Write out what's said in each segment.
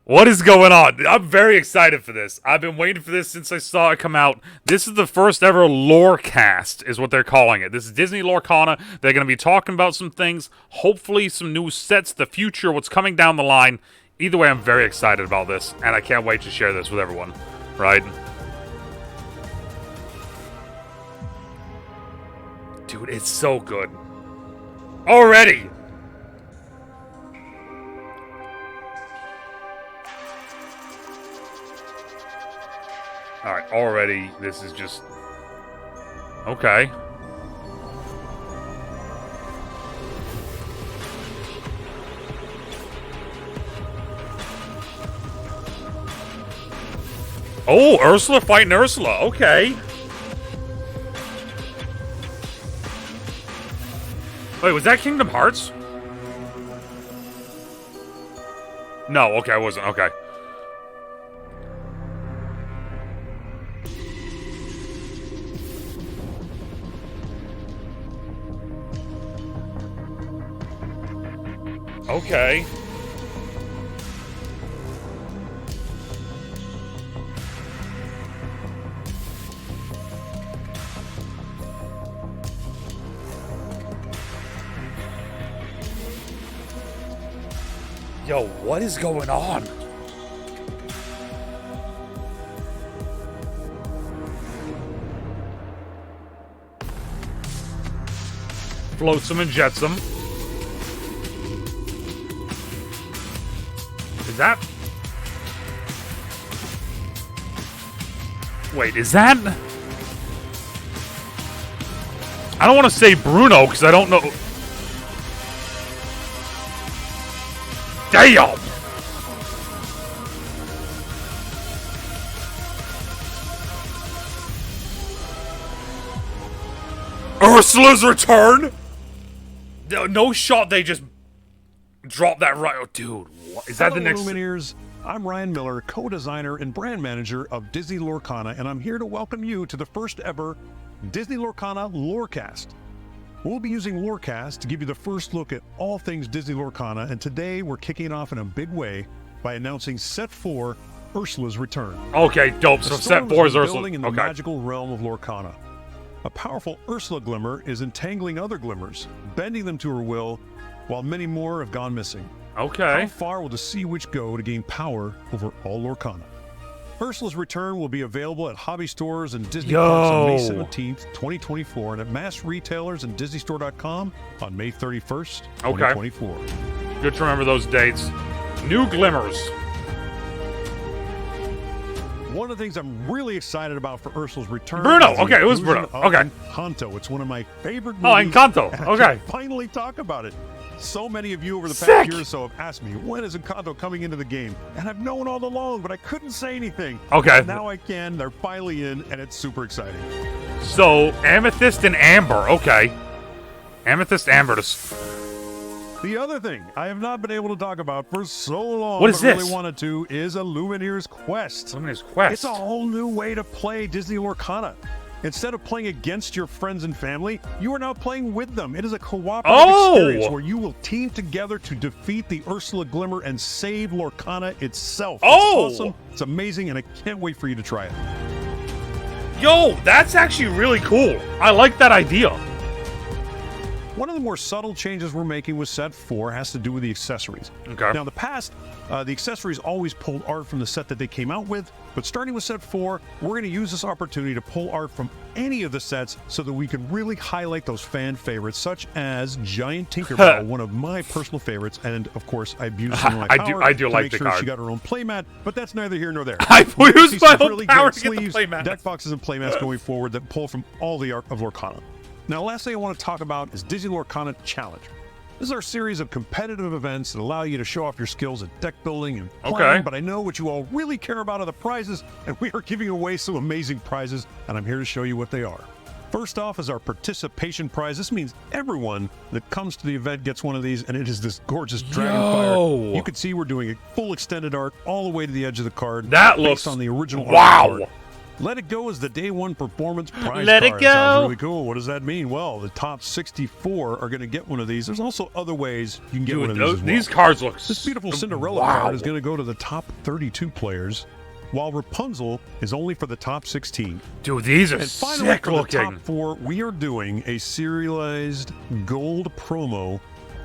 What is going on? I'm very excited for this. I've been waiting for this since I saw it come out. This is the first ever Lorecast, is what they're calling it. This is Disney Lorcana. They're going to be talking about some things, hopefully some new sets, the future, what's coming down the line. Either way, I'm very excited about this, and I can't wait to share this with everyone, right? Dude, it's so good. Already! Alright, already, this is just... Okay. Oh, Ursula fighting Ursula, okay. Wait, was that Kingdom Hearts? No, okay, I wasn't, okay. Okay. Yo, what is going on? Floats them and jets them. Is that... Wait, is that... I don't want to say Bruno, because I don't know... Damn! Ursula's return? No shot, they just dropped that right... Oh, dude, what? Is that the next... Illumineers, I'm Ryan Miller, co-designer and brand manager of Disney Lorcana, and I'm here to welcome you to the first ever Disney Lorcana Lorecast. We'll be using Lorecast to give you the first look at all things Disney Lorcana, and today we're kicking it off in a big way by announcing Set 4, Ursula's Return. Okay, dope. So Set 4 is Ursula. Building in the magical realm of Lorcana. A powerful Ursula glimmer is entangling other glimmers, bending them to her will, while many more have gone missing. Okay. How far will the Sea Witch go to gain power over all Lorcana? Ursula's Return will be available at hobby stores and Disney Parks on May 17th, 2024, and at mass retailers and DisneyStore.com on May 31st, 2024. Okay. Good to remember those dates. New glimmers. One of the things I'm really excited about for Ursula's Return... Bruno! Okay, it was Bruno. Okay. Encanto. It's one of my favorite Oh, movies. Encanto. And Okay. I can finally talk about it. So many of you over the past year or so have asked me, when is Encanto coming into the game? And I've known all along, but I couldn't say anything. Okay. And now I can. They're finally in, and it's super exciting. So, Amethyst and Amber. Okay. Amethyst, Amber. The other thing I have not been able to talk about for so long, What is but this? really wanted to, is Illumineers Quest. Illumineers Quest. It's a whole new way to play Disney Lorcana. Instead of playing against your friends and family, you are now playing with them. It is a cooperative experience where you will team together to defeat the Ursula Glimmer and save Lorcana itself. Oh! It's awesome, it's amazing, and I can't wait for you to try it. Yo, that's actually really cool. I like that idea. One of the more subtle changes we're making with Set 4 has to do with the accessories. Okay. Now, in the past, the accessories always pulled art from the set that they came out with, but starting with Set 4, we're going to use this opportunity to pull art from any of the sets so that we can really highlight those fan favorites, such as Giant Tinkerbell, one of my personal favorites, and of course, I abused some of my power I do to like make the sure card. she got her own playmat, but that's neither here nor there. I used my own really power great to get the sleeves, playmat. deck boxes, and playmats going forward that pull from all the art of Lorcana. Now, last thing I want to talk about is Disney Lorcana Challenge. This is our series of competitive events that allow you to show off your skills at deck building and playing, but I know what you all really care about are the prizes, and we are giving away some amazing prizes, and I'm here to show you what they are. First off is our participation prize. This means everyone that comes to the event gets one of these, and it is this gorgeous Dragonfire. You can see we're doing a full extended art all the way to the edge of the card. That based looks on the original art. Wow! Let It Go is the day one performance prize Let It card. That sounds Go. really cool. What does that mean? Well, the top 64 are going to get one of these. There's also other ways you can get one of these as well. These cards look This beautiful Cinderella card is going to go to the top 32 players, while Rapunzel is only for the top 16. Dude, these are And finally, sick for the looking. top 4, we are doing a serialized gold promo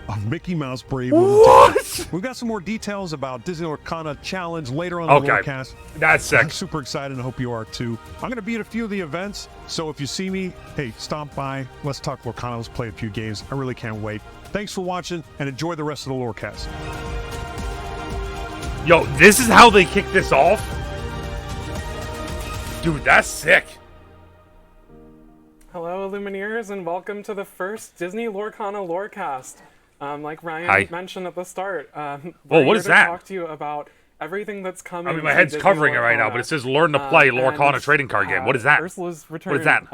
of Mickey Mouse Brave Little Town. We've got some more details about Disney Lorcana Challenge later on in the Lorecast. That's sick. I'm super excited, and I hope you are too. I'm going to be at a few of the events, so if you see me, hey, stop by. Let's talk Lorcana. Let's play a few games. I really can't wait. Thanks for watching, and enjoy the rest of the Lorecast. Yo, this is how they kick this off? Dude, that's sick. Hello, Illumineers, and welcome to the first Disney Lorcana Lorecast. Like Ryan mentioned at the start, Whoa, what is that? Talk to you about everything that's coming. I mean, my head's covering it right now, but it says learn to play Lorcana trading card game. What is that? Ursula's return. What is that?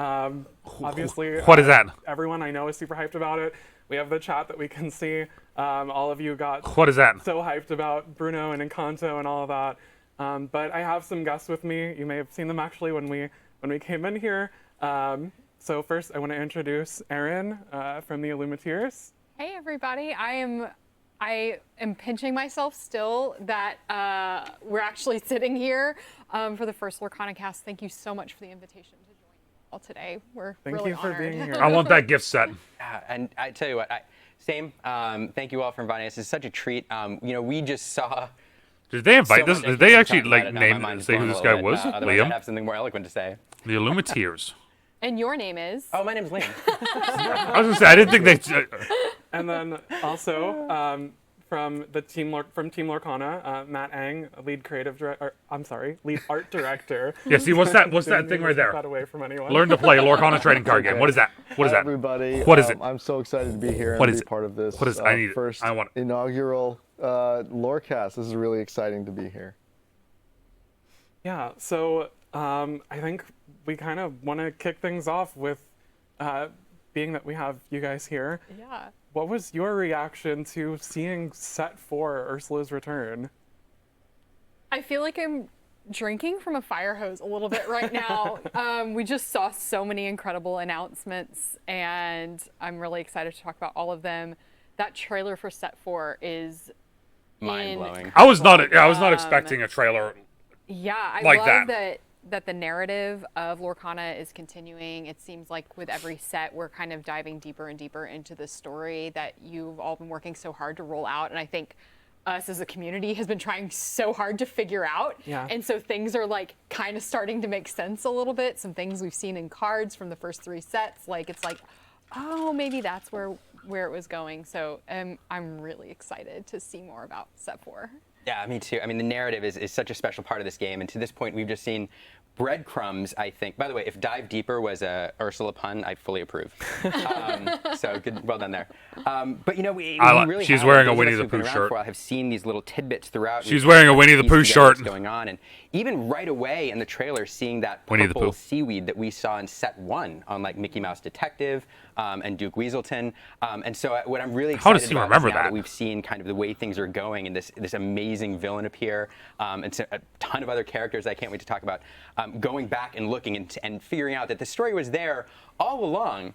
Obviously, what is that? Everyone I know is super hyped about it. We have the chat that we can see. All of you got what is that? So hyped about Bruno and Encanto and all of that. But I have some guests with me. You may have seen them actually when we came in here. So first, I want to introduce Erin from the Illumineers. Hey everybody, I am pinching myself still that we're actually sitting here for the first Lorcana cast. Thank you so much for the invitation to join you all today. We're really honored. Thank you for being here. I want that gift set. And I tell you what, same. Thank you all for inviting us. It's such a treat. We just saw. Did they invite so this? Did they actually say who this guy was? Liam? I have something more eloquent to say. The Illumineers. And your name is? Oh, my name's Liam. I was gonna say I didn't think they. And then also from Team Lorcana, Matt Ang, lead art director. Yeah, see what's that thing right there? That away from anyone. Learn to play Lorcana trading card game. What is that? What is that? Everybody, what is it? I'm so excited to be here what and is be part of this. What is it? I need first I want inaugural Lorecast. This is really exciting to be here. Yeah, so I think we kind of want to kick things off with being that we have you guys here. Yeah. What was your reaction to seeing set 4, Ursula's Return? I feel like I'm drinking from a fire hose a little bit right now. We just saw so many incredible announcements, and I'm really excited to talk about all of them. That trailer for set 4 is mind-blowing. I was not expecting a trailer. Yeah, I like love that the narrative of Lorcana is continuing. It seems like with every set, we're kind of diving deeper and deeper into the story that you've all been working so hard to roll out. And I think us as a community has been trying so hard to figure out. Yeah. And so things are like kind of starting to make sense a little bit. Some things we've seen in cards from the first 3 sets, like it's like, oh, maybe that's where it was going. So I'm really excited to see more about set 4. Yeah, me too. I mean, the narrative is such a special part of this game, and to this point, we've just seen breadcrumbs, I think. By the way, if dive deeper was a Ursula pun, I fully approve. So good, well done there. But we really she's have, wearing a those of Winnie us the who've been Pooh around shirt. for a while have seen these little tidbits throughout. She's wearing a Winnie the Pooh shirt. What's going on, and even right away in the trailer, seeing that Winnie the purple Pooh. seaweed that we saw in set 1 on like Mickey Mouse Detective and Duke Weaselton. And so what I'm really How excited does he about remember is now that? that we've seen kind of the way things are going, and this amazing villain appear, and so a ton of other characters I can't wait to talk about. Going back and looking and figuring out that the story was there all along.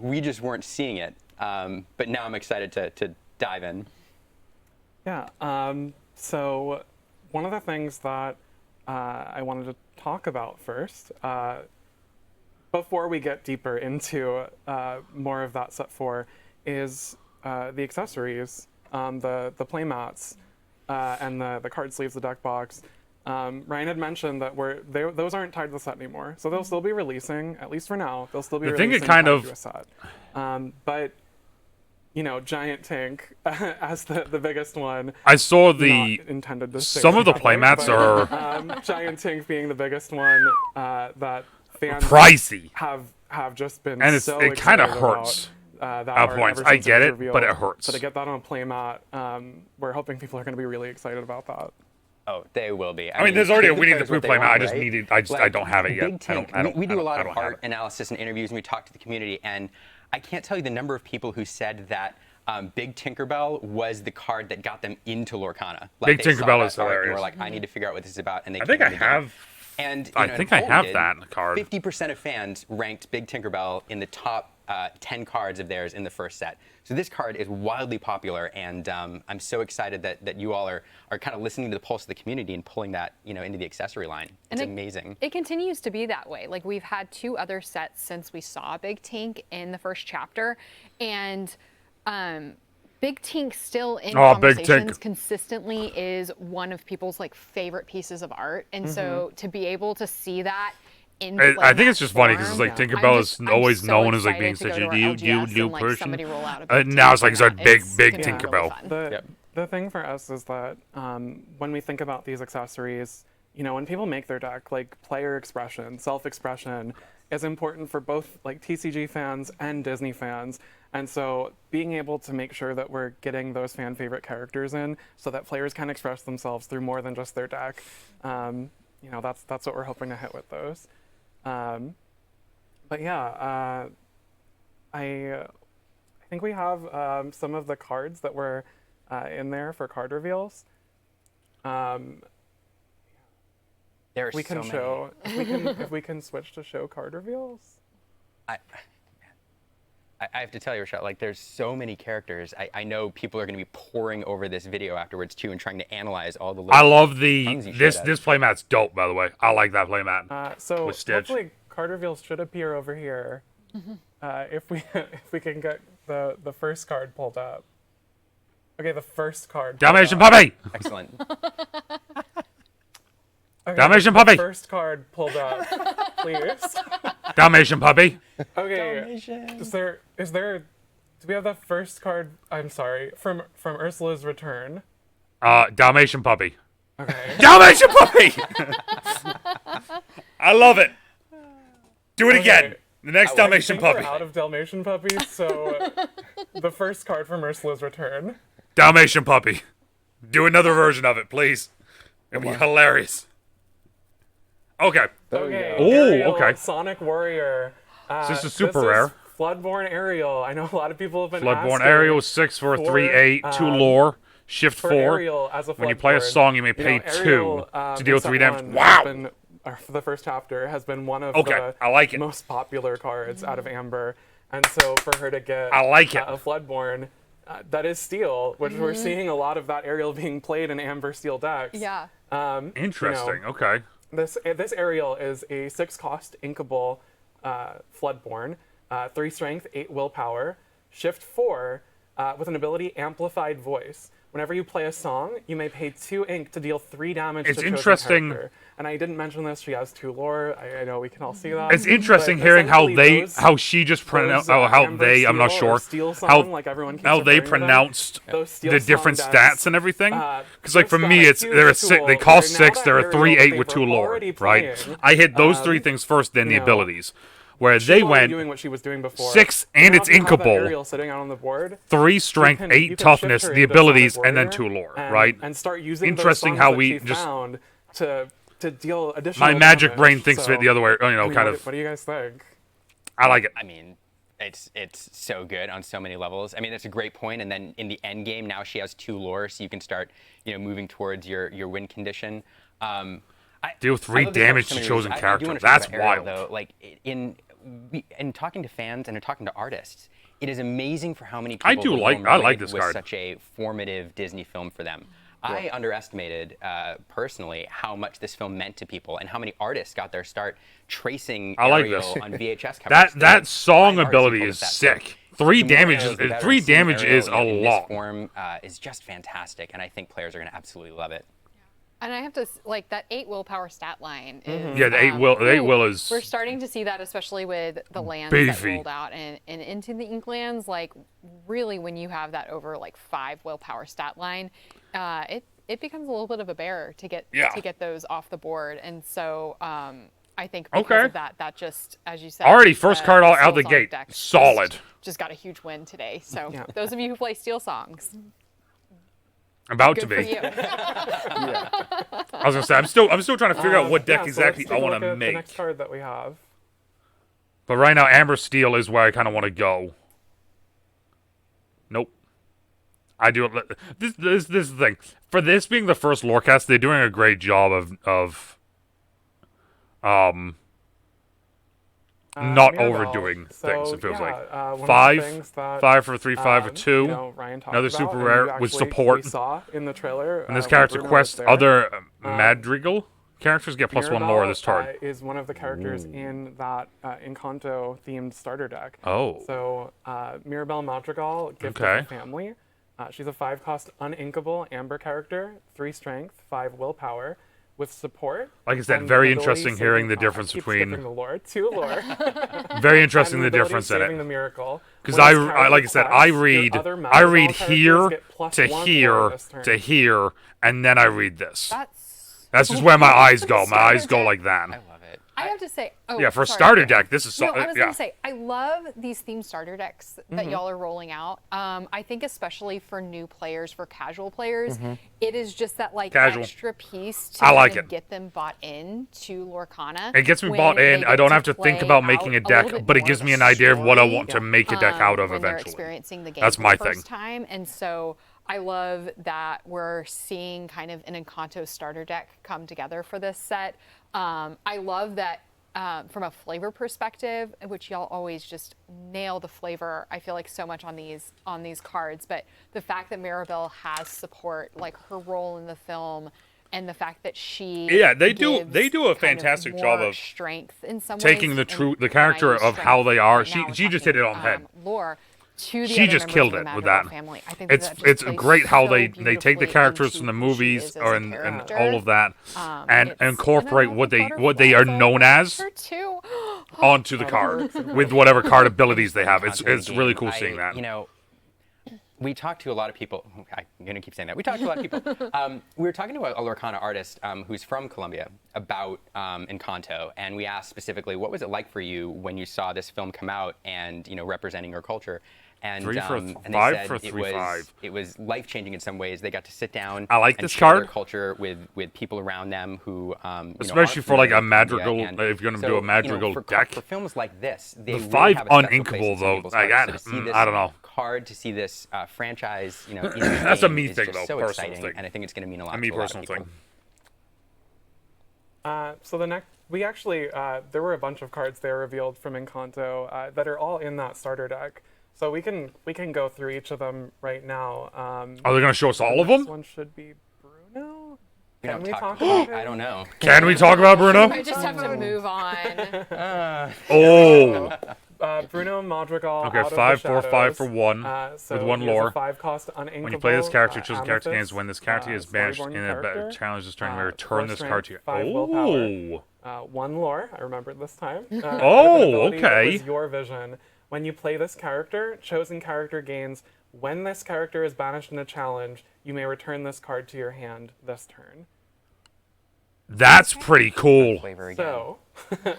We just weren't seeing it. But now I'm excited to dive in. Yeah, so one of the things that I wanted to talk about first, before we get deeper into more of that set 4, is the accessories, the playmats, and the card sleeves, the deck box. Ryan had mentioned that those aren't tied to the set anymore, so they'll still be releasing, at least for now. They'll still be releasing tied to a set. But Giant Tank as the biggest one. I saw intended to say some of the that way, playmats but, are Giant Tank being the biggest one that fans pricey, have just been and so it kind of excited hurts. That At art points, ever I since get was it, revealed. but it hurts. So to get that on a playmat, we're hoping people are going to be really excited about that. Oh, they will be. I mean, there's already a Winnie the players Pooh what they playmat. want, I just right? needed. I don't have it yet. Big Tank. We do a lot of art analysis and interviews, and we talk to the community. And I can't tell you the number of people who said that Big Tinkerbell was the card that got them into Lorcana. Big Tinkerbell is art and hilarious. we're like, I need to figure out what this is about. And they I think I have And I think I have that card. 50% of fans ranked Big Tinkerbell in the top 10 cards of theirs in the first set. So this card is wildly popular, and I'm so excited that you all are kind of listening to the pulse of the community and pulling that into the accessory line. It's amazing. It continues to be that way. Like, we've had 2 other sets since we saw Big Tink in the first chapter, and Big Tink still in conversations consistently is one of people's like favorite pieces of art, and so to be able to see that. I think it's just funny because it's like Tinkerbell is always known as like being such a new person. Now it's like a big Tinkerbell. The thing for us is that when we think about these accessories, when people make their deck, like player expression, self-expression is important for both like TCG fans and Disney fans. And so being able to make sure that we're getting those fan favorite characters in so that players can express themselves through more than just their deck, that's what we're hoping to hit with those. But yeah, I think we have some of the cards that were in there for card reveals. There's we can so show if we can switch to show card reveals. I have to tell you, Rochelle, like there's so many characters. I know people are going to be poring over this video afterwards too and trying to analyze all the. I love this playmat's dope, by the way. I like that playmat. So with Stitch. hopefully card reveals should appear over here. If we can get the first card pulled up. Okay, the first card. Dalmatian puppy. Excellent. Okay, Dalmatian puppy. First card pulled up, please. Dalmatian puppy. Okay. Dalmatian. Is there? Do we have the first card? I'm sorry, from Ursula's return. Dalmatian puppy. Okay. Dalmatian puppy. I love it. Do it again. The next Dalmatian puppy. We're out of Dalmatian puppies, so the first card from Ursula's return. Dalmatian puppy. Do another version of it, please. It'll be hilarious. Okay. Okay. Oh, Ariel, okay. Sonic Warrior. This is super rare. Floodborn Ariel. I know a lot of people have been Floodborn asking. Ariel is 6 for a 3/8, 2 lore, shift For 4. Ariel as a When you play a Floodborn, song, you may pay Ariel, 2 to deal 3 set damage. one Wow. has been, or for the first chapter has been one of Okay, I like the it. most popular cards out of Amber, and so for her to get I like it. a Floodborn that is steel, which we're seeing a lot of that Ariel being played in Amber steel decks. Yeah. Interesting. Okay. This Ariel is a 6-cost inkable Floodborn, 3 strength, 8 willpower, shift 4, with an ability Amplified Voice. Whenever you play a song, you may pay 2 ink to deal 3 damage It's to chosen interesting. character. And I didn't mention this, she has 2 lore. I know we can all see that. It's interesting But hearing how essentially how she just pronounced, I'm not sure, like everyone keeps how they referring to them, pronounced those Steel the Song different decks, stats and everything. Because like for just me, got a it's huge they're a 6. tool They where cost now 6. that They're a Ariel 3/8 they with were 2 lore, already right? playing, I hit those 3 things first, then the abilities. Where She they was went doing what she was doing before. 6 and Now it's if you have that inkable. Ariel sitting out on the board, 3 strength, you 8 can toughness, shift her the into abilities, Sonic and then Warrior 2 lore, and, right? And start using Interesting those how songs we that she just- found to deal additional My magic damage. brain thinks of So, it the other way, I mean, kind what, of. What do you guys think? I like it. I mean, it's so good on so many levels. I mean, that's a great point. And then in the end game, now she has 2 lore, so you can start, moving towards your win condition. Deal 3 I love this damage for to so many chosen reasons. I do character. wanna talk That's about Ariel, wild. though. Like in talking to fans and talking to artists, it is amazing for how many people I do the like- film I like related this with card. such a formative Disney film for them. I underestimated personally how much this film meant to people and how many artists got their start tracing I like Ariel this. on VHS covers. That song Five artists ability who is pulled that. sick. 3 The more damage arrows, is the better. 3 Seeing damage Ariel is a in lot. This form is just fantastic, and I think players are going to absolutely love it. And I have to like that 8 willpower stat line. Is, Yeah, the 8 will is We're starting to see that, especially with the lands beefy. that rolled out and into the Inklands. Like, really, when you have that over like 5 willpower stat line, it becomes a little bit of a bear to get those off the board. And so I think because of that just as you said, already first card out Steel the Song gate. deck Solid. Just got a huge win today. So Yeah. those of you who play Steel Songs, About good to for be. you. I was gonna say I'm still trying to figure out what deck Yeah, so exactly let's I take a want look to at the make. next card that we have. But right now, Amber Steel is where I kind of want to go. Nope. I do. This is the thing. For this being the first Lorecast, they're doing a great job of not Mirabelle. overdoing things. It feels one like of the 5, things that, 5 for 3, 5 for 2. You know, Ryan talked Another about, super and rare you with actually- support. We saw in the trailer. And this when character Bruno quest, was there. other Madrigal characters get +1 lore Mirabelle, this turn. Is one of the characters in that Encanto themed starter deck. Oh. So Mirabelle Madrigal, gift of Okay. the family. She's a 5-cost uninkable amber character, 3 strength, 5 willpower, with support. Like I said, and very the ability interesting hearing the difference I keep between. skipping the lore, 2 lore. Very interesting and the ability difference in saving it. the miracle. Because When this I character like I said, quests, your other I read Madrigal here characters get to +1 lore here this turn. to here, and then I read this. That's just where my eyes go. My Starter eyes go deck. like that. I love it. I have to say, Yeah, for a sorry. starter deck, this is so. No, I was yeah. gonna say, I love these themed starter decks that y'all are rolling out. I think especially for new players, for casual players, it is just that like Casual. extra piece to I like even it. get them bought in to Lorcana. It gets me when bought they in. get I don't to have to think play about making a out little deck, bit but it more gives of me a an idea of what I story, want to make a deck out of when they're eventually. experiencing the game That's for my the thing. first time, and so I love that we're seeing kind of an Encanto starter deck come together for this set. I love that from a flavor perspective, which y'all always just nail the flavor. I feel like so much on these cards, but the fact that Mirabelle has support, like her role in the film, and the fact that she they do a gives kind fantastic job more of strength in some taking ways, the and true the when I character use of how strength they are. right now, She we're just hit it on talking, the head. lore to the She other just members killed of the it with Madrigal that. family. I think that just It's plays great how so they take the beautifully characters into from the who she movies is as or a and character. all of that and It's- incorporate and I what they love what they are butterflies. known as Her too. onto the card with whatever card abilities they have. It's Constantly really game. cool seeing that. You know, we talked to a lot of people. I'm going to keep saying that. We talked to a lot of people. We were talking to a Lorcana artist who's from Colombia about Encanto, and we asked specifically, what was it like for you when you saw this film come out and, you know, representing your culture? And, 3 for and they 5 said for 3, 5. it was life-changing in some ways. They got to sit down I like and this share card. their culture with people around them who, Especially for, like, a Madrigal, if you're gonna do a so, Madrigal for, deck. For films like this, they The really 5 have a special uninkable, place in some though, people's like, hearts. So to see this I don't know. card, to see this franchise, you know, in the That's a game me is thing, just though, so personal exciting, thing. and I think it's going to mean a lot A me to a lot of personal people. thing. So the next, we actually, there were a bunch of cards there revealed from Encanto that are all in that starter deck. So we can go through each of them right now. Are they going to show us all of This them? one should be Bruno. We Can don't we talk talk about about it. I him? don't know. Can we talk about Bruno? I just have to move on. Oh, Bruno Madrigal. okay. Out of 5, the 4, 5 Shadows. for 1 So with 1 he has a lore. 5-cost uninkable, When you play this character, choose a character Amethyst, gains. When this character is banished Storyborn in a character, challenge this turn, you may 4 return this card to strength, your. 5 willpower. Oh, 1 lore, I remembered this time. With an Oh, ability that okay. was your vision. When you play this character, chosen character gains. When this character is banished in a challenge, you may return this card to your hand this turn. that's pretty cool. Flavor again. So,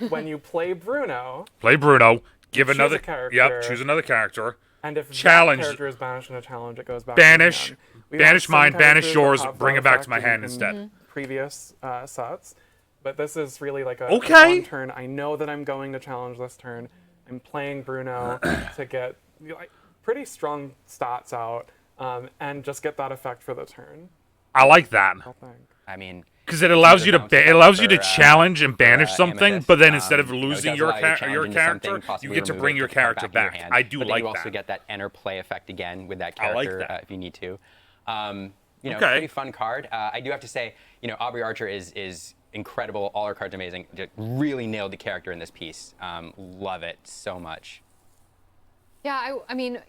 when you play Bruno, Play Bruno. Give choose another a character. Yep. Choose another character. and if Challenge. that character is banished in a challenge, it goes back Banish. to your hand. We've Banish had some mine, banish characters yours, that have bring that it back to effect my in- hand in instead. Previous sets, but this is really like a Okay. one turn. I know that I'm going to challenge this turn. I'm playing Bruno to get like, pretty strong stats out, and just get that effect for the turn. I like that. I think. I mean, Because it allows you to bounce it it up allows you to for, challenge and banish something, Amethyst, but then instead of you know, it losing does your allow you to challenge your into something, character, you possibly get to remove bring it, your put it character in your back. hand. I do but then like you also that. get that enter play effect again with that I like character that. if you need to. You know, Okay. pretty fun card. I do have to say, you know, Aubrey Archer is incredible. All her cards amazing. Just really nailed the character in this piece. Love it so much. Yeah, I mean,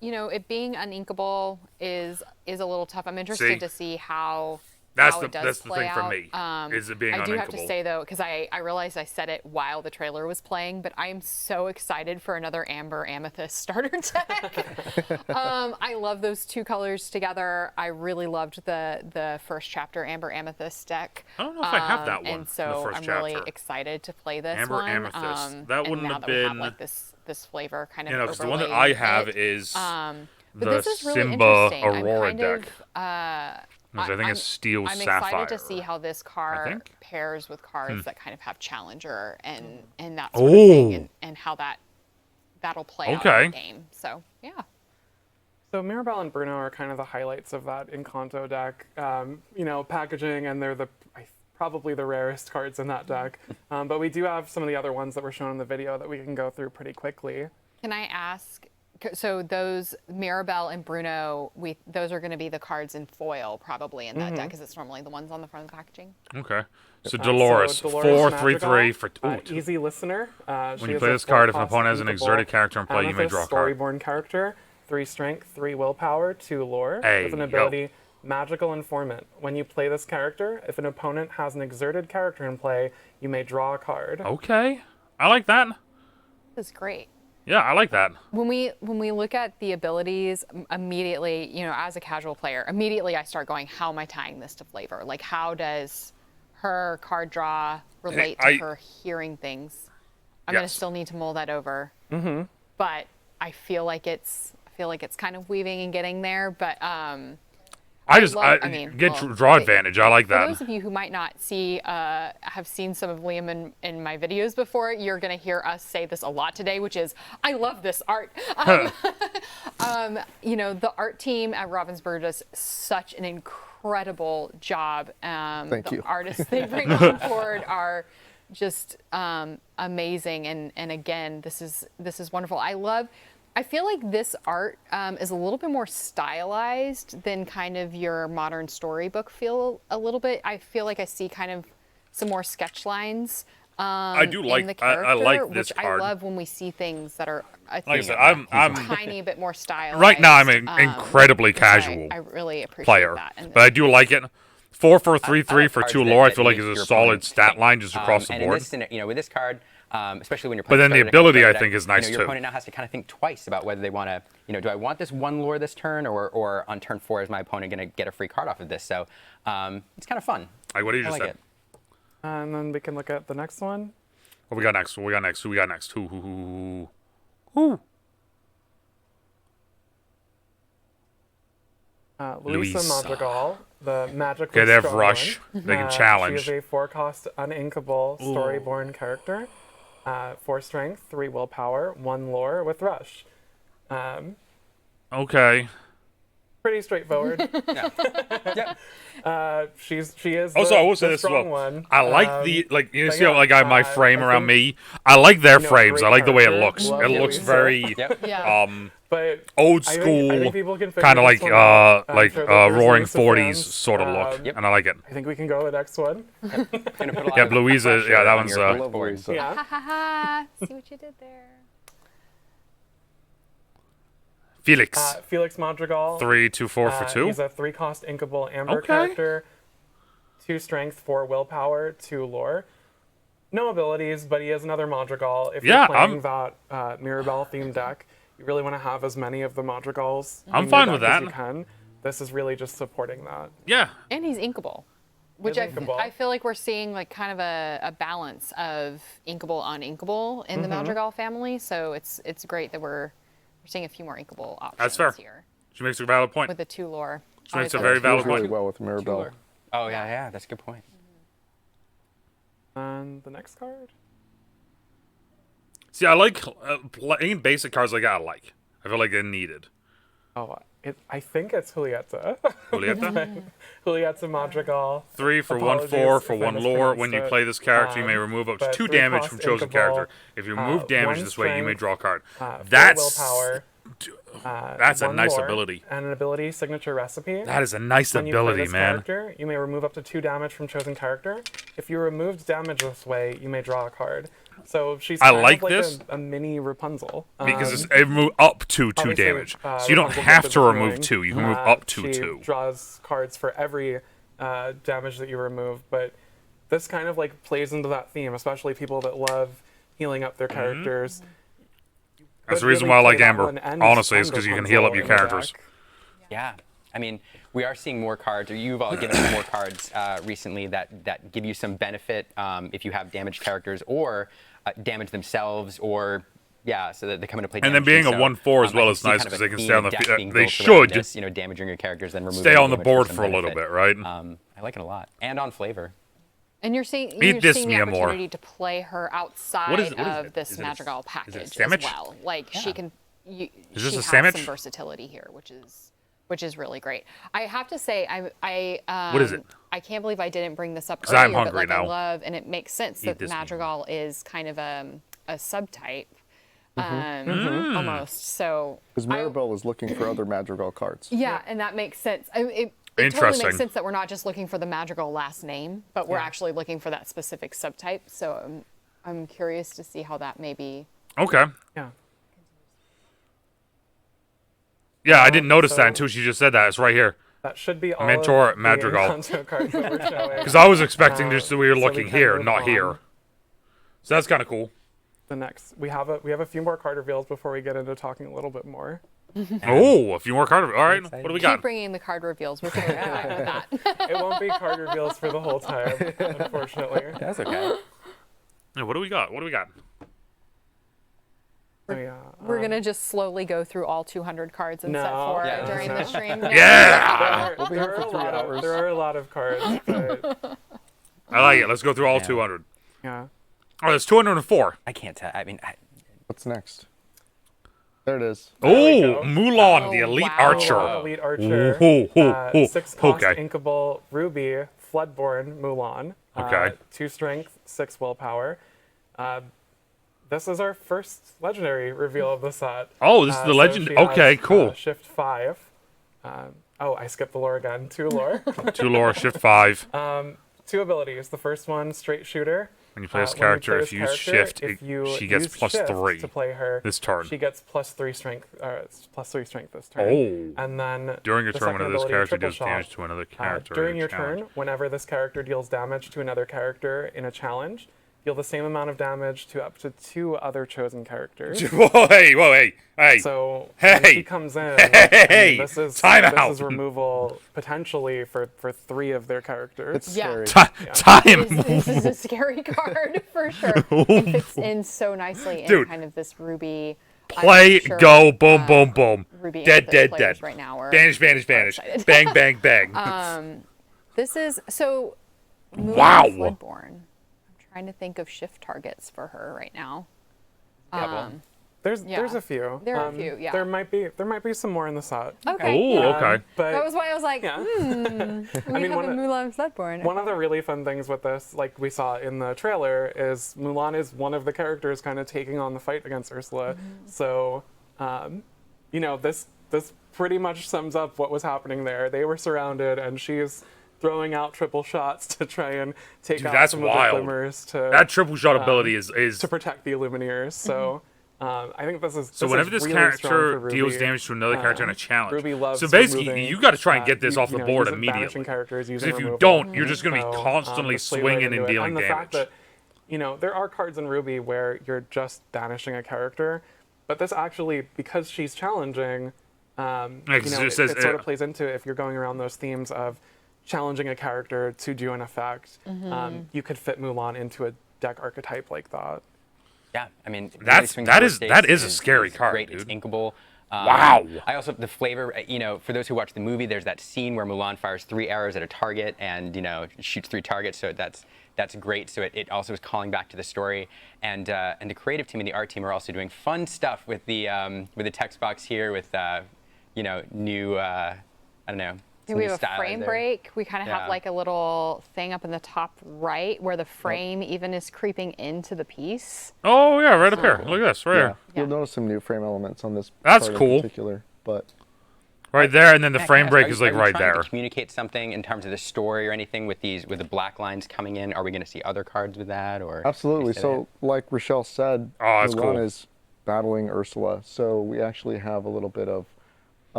you know, it being uninkable is a little tough. I'm interested See? to see how That's how the it does that's the play thing for out. me. Is it being I do have to uninkable? say though, because I realized I said it while the trailer was playing, but I am so excited for another Amber Amethyst starter deck. I love those two colors together. I really loved the first chapter Amber Amethyst deck. I don't know if I have that one in And the so first I'm really chapter. excited to play this Amber one. Amethyst. That and wouldn't now have that we have been- like this flavor kind of You know, because the one that overlaying I have it. is But the this is really Simba interesting. Aurora I'm kind deck. Of, which I think is Steel I'm Sapphire. excited to see how this card think. Hmm. pairs with cards that kind of have Challenger and that sort of thing, and how that'll play out Okay. in the game. So yeah. So Mirabelle and Bruno are kind of the highlights of that Encanto deck. You know, packaging, and they're probably the rarest cards in that deck. But we do have some of the other ones that were shown in the video that we can go through pretty quickly. Can I ask? So those Mirabelle and Bruno, those are going to be the cards in foil probably in that deck, because it's normally the ones on the front of the packaging. Okay. So Dolores, So Dolores 4/3/3 for easy listener. when you play this card, if an opponent has an exerted character in play, you may draw a card. Storyborn character, 3 strength, 3 willpower, 2 lore, Hey, with an ability Magical Informant. When you play this character, if an opponent has an exerted character in play, you may draw a card. Okay. I like that. This is great. Yeah, I like that. When we look at the abilities, immediately, you know, as a casual player, immediately I start going, how am I tying this to flavor? Like, how does her card draw relate to her hearing things? I'm gonna still need to mull that over. But I feel like it's kind of weaving and getting there. But draw advantage. I like for that. those of you who might not have seen some of Liam in my videos before, you're going to hear us say this a lot today, which is, I love this art. You know, the art team at Ravensburg does such an incredible job. Thank you. The artists they bring on board are just amazing. And again, this is wonderful. I feel like this art is a little bit more stylized than kind of your modern storybook feel a little bit. I feel like I see kind of some more sketch lines I do like. in the character, I like this which card. I love when we see things that are Like I said, I'm a tiny bit more stylized. right now. I'm an incredibly which casual I really appreciate player, that. And but I do like it. 4 for 3/3 for cards 2 that- lore. I that feel like make is a your solid opponent stat think. line just across the And board. in this, with this card, especially when you're But playing. then the ability, I think, is nice your too. opponent now has to kind of think twice about whether they want to, do I want this 1 lore this turn, or on turn 4 is my opponent going to get a free card off of this? So it's kind of fun. Like what did you I just like said? it. And then we can look at the next one. What we got next? Who we got next? Who? Luisa Luisa. Madrigal, the magically Okay, they have strong rush. one. They can challenge. She is a 4-cost uninkable storyborn character. 4 strength, 3 willpower, 1 lore with rush. Okay. Pretty straightforward. Yep. She is Also, I will say the this as strong well. one. I like the you but see how yeah, like I have my frame I around think, me. I like their you know, frames. I great like the way it character. looks. Love It looks Luisa. very Yep. Yeah. But old I school, think people can figure kind of this like one out. I'm sure that there's Roaring Luisa 40s fans. sort of look, Yep. and I like it. I think we can go to the next one. Gonna put a lot Yeah, of Louisa. pressure Yeah, that on one's your I love board. Louisa. Yeah. Ha ha ha! See what you did there. Felix. Felix Madrigal. 3, 2, 4 for 2. He's a 3-cost inkable amber Okay. character. 2 strength, 4 willpower, 2 lore. No abilities, but he is another Madrigal. If Yeah, you're playing that Mirabelle themed deck, you really want to have as many of the Madrigals. I'm in your fine deck with as that. You can. This is really just supporting that. Yeah. And he's inkable, which He's inkable. I feel like we're seeing like kind of a balance of inkable uninkable in the Madrigal family. So it's great that we're seeing a few more inkable options That's fair. here She makes a valid point. with the 2 lore. She makes a Always very love valid Does really point. well with Mirabelle. Oh yeah, that's a good point. And the next card? See, I like playing basic cards like that. I like. I feel like they're needed. Oh, I think it's Julieta. Julieta. Julieta Madrigal. 3 for 1 Apologies 4 for if I 1 lore. When you mispronounced play it. this character, you may remove up to but 2 3 damage cost from chosen inkable, character. If you remove damage 1 this way, you may strength, draw a card. 4 That's willpower. that's a 1 nice lore, ability. And an ability signature recipe. That is a nice When you play ability, this man. character, you may remove up to 2 damage from chosen character. If you removed damage this way, you may draw a card. So she's I kind like of like this. a mini Rapunzel. Because it move up to 2 obviously, damage. So you don't Rapunzel have gets to the remove viewing. 2. You can move up to she 2. draws cards for every damage that you remove, but this kind of like plays into that theme, especially people that love healing up their characters. That's the Could reason really why I play like that Amber. one and Honestly, it's because you can heal up Rapunzel your in the characters. deck. Yeah, I mean, we are seeing more cards, or you've all given us more cards recently that give you some benefit if you have damaged characters or damage themselves, or so that they come into play. And then being a 1/4 as well is nice because they can stay on the they should damaging your characters, then removing stay on the damage board some for a little benefit. bit, right? I like it a lot, and on flavor. And you're seeing this, the Mia Moore. opportunity to play her outside What is it? of this Is it a- Madrigal is it a package as sandwich? well. Like she can. Is this she a has sandwich? some versatility here, which is which is really great. I have to say, What is it? I can't believe I didn't bring this up 'Cause I'm earlier, but hungry like now. I love, and it makes sense Eat that this Madrigal is kind of a subtype, Mm-hmm. almost. So Because Maribel was looking for other Madrigal cards. yeah, and that makes sense. It totally Interesting. makes sense that we're not just looking for the Madrigal last name, but we're actually looking for that specific subtype. So I'm curious to see how that may be. Okay. Yeah. Yeah, I didn't notice that so- until she just said that. It's right here. That should be all Mentor of the Madrigal. Encanto cards that we're showing. Because I was expecting just that we were so we looking can here, move not on. here. So that's kind of cool. The next, we have a few more card reveals before we get into talking a little bit more. Oh, a few more cards. All right, what do we Keep got? bringing the card reveals. We're totally fine with that. It won't be card reveals for the whole time, unfortunately. That's okay. Yeah, what do we got? What do we got? So, yeah, We're gonna just slowly go through all 200 cards and set No. for Yeah, it during no. the stream. Yeah! We'll be here for 3 hours. There are a lot of cards, but I like it. Let's go through all Yeah. 200. yeah. Oh, there's 204. I can't tell. I mean, What's next? There it is. we Oh, go. Mulan, the Oh, elite wow. archer. Elite Archer. Oh, 6 cost okay. inkable Ruby, Floodborn Mulan. Okay. 2 strength, 6 willpower. This is our first legendary reveal of the set. Oh, this is the So legend. she has, Okay, cool. Shift 5. Oh, I skipped the lore again. 2 lore. 2 lore, shift 5. 2 abilities. The first one, straight shooter. When you play this When character, play if this you use character, shift, if you she gets use plus shift 3 to play her. this turn. She gets plus 3 strength. Plus 3 strength this turn. Oh. And then During your the turn, second whenever this ability, character triple deals shot. damage to another character. During in a your challenge. turn, whenever this character deals damage to another character in a challenge, deal the same amount of damage to up to 2 other chosen characters. Whoa, hey. So when Hey! she comes in, Hey! this is Time this out! is removal potentially for 3 of their characters. It's Yeah. scary. Time. This is a scary card for sure. It fits in so nicely in Dude. kind of this Ruby. I'm Play, sure, go, boom, boom, boom. Ruby Dead, Amethyst dead, players dead. Right now, are Vanish, vanish, vanish. excited. Bang, bang, bang. This is so. Mulan Wow. Floodborn. I'm trying to think of shift targets for her right now. There's Yeah. a few. There are a few, yeah. There might be some more in the set. Okay. Oh, yeah. okay. But That was why I was like, yeah. we mean, have one a of- Mulan Floodborn. One of the really fun things with this, like we saw in the trailer, is Mulan is one of the characters kind of taking on the fight against Ursula. So, this pretty much sums up what was happening there. They were surrounded, and she's throwing out triple shots to try and take Dude, out that's some wild. of the glimmers That triple shot ability is to protect the Illumineers. So, I think this is so whenever this really strong character for deals Ruby. damage to another character in a challenge. Ruby loves So basically, removing, you got to try and get this you- off the you know, board using banishing immediately. characters, Because using if you removal. don't, you're just going to be So, constantly just play right swinging into and it. dealing and the damage. fact that, there are cards in Ruby where you're just banishing a character, but this actually, because she's challenging, it just says- it sort of plays into if you're going around those themes of challenging a character to do an effect, you could fit Mulan into a deck archetype like that. yeah, I mean, That's- really swings that four is- states that is a is scary card, Great, it's dude. inkable. Wow. I also the flavor. For those who watch the movie, there's that scene where Mulan fires 3 arrows at a target and shoots 3 targets. So that's great. So it also is calling back to the story. And the creative team and the art team are also doing fun stuff with the text box here with new I don't know. some We new have a styles frame there. break. We kind of Yeah. have like a little thing up in the top right where the frame even is creeping into the piece. Oh, yeah, right up here. Look at this, right Yeah. here. You'll Yeah. notice some new frame elements on this That's card cool. in particular, but Right there, and then the Yeah, frame can I break ask, is are like you right trying there. to communicate something in terms of the story or anything with the black lines coming in? Are we going to see other cards with that or? absolutely. is that So, it? like Rochelle said, Oh, that's Mulan cool. is battling Ursula. So we actually have a little bit of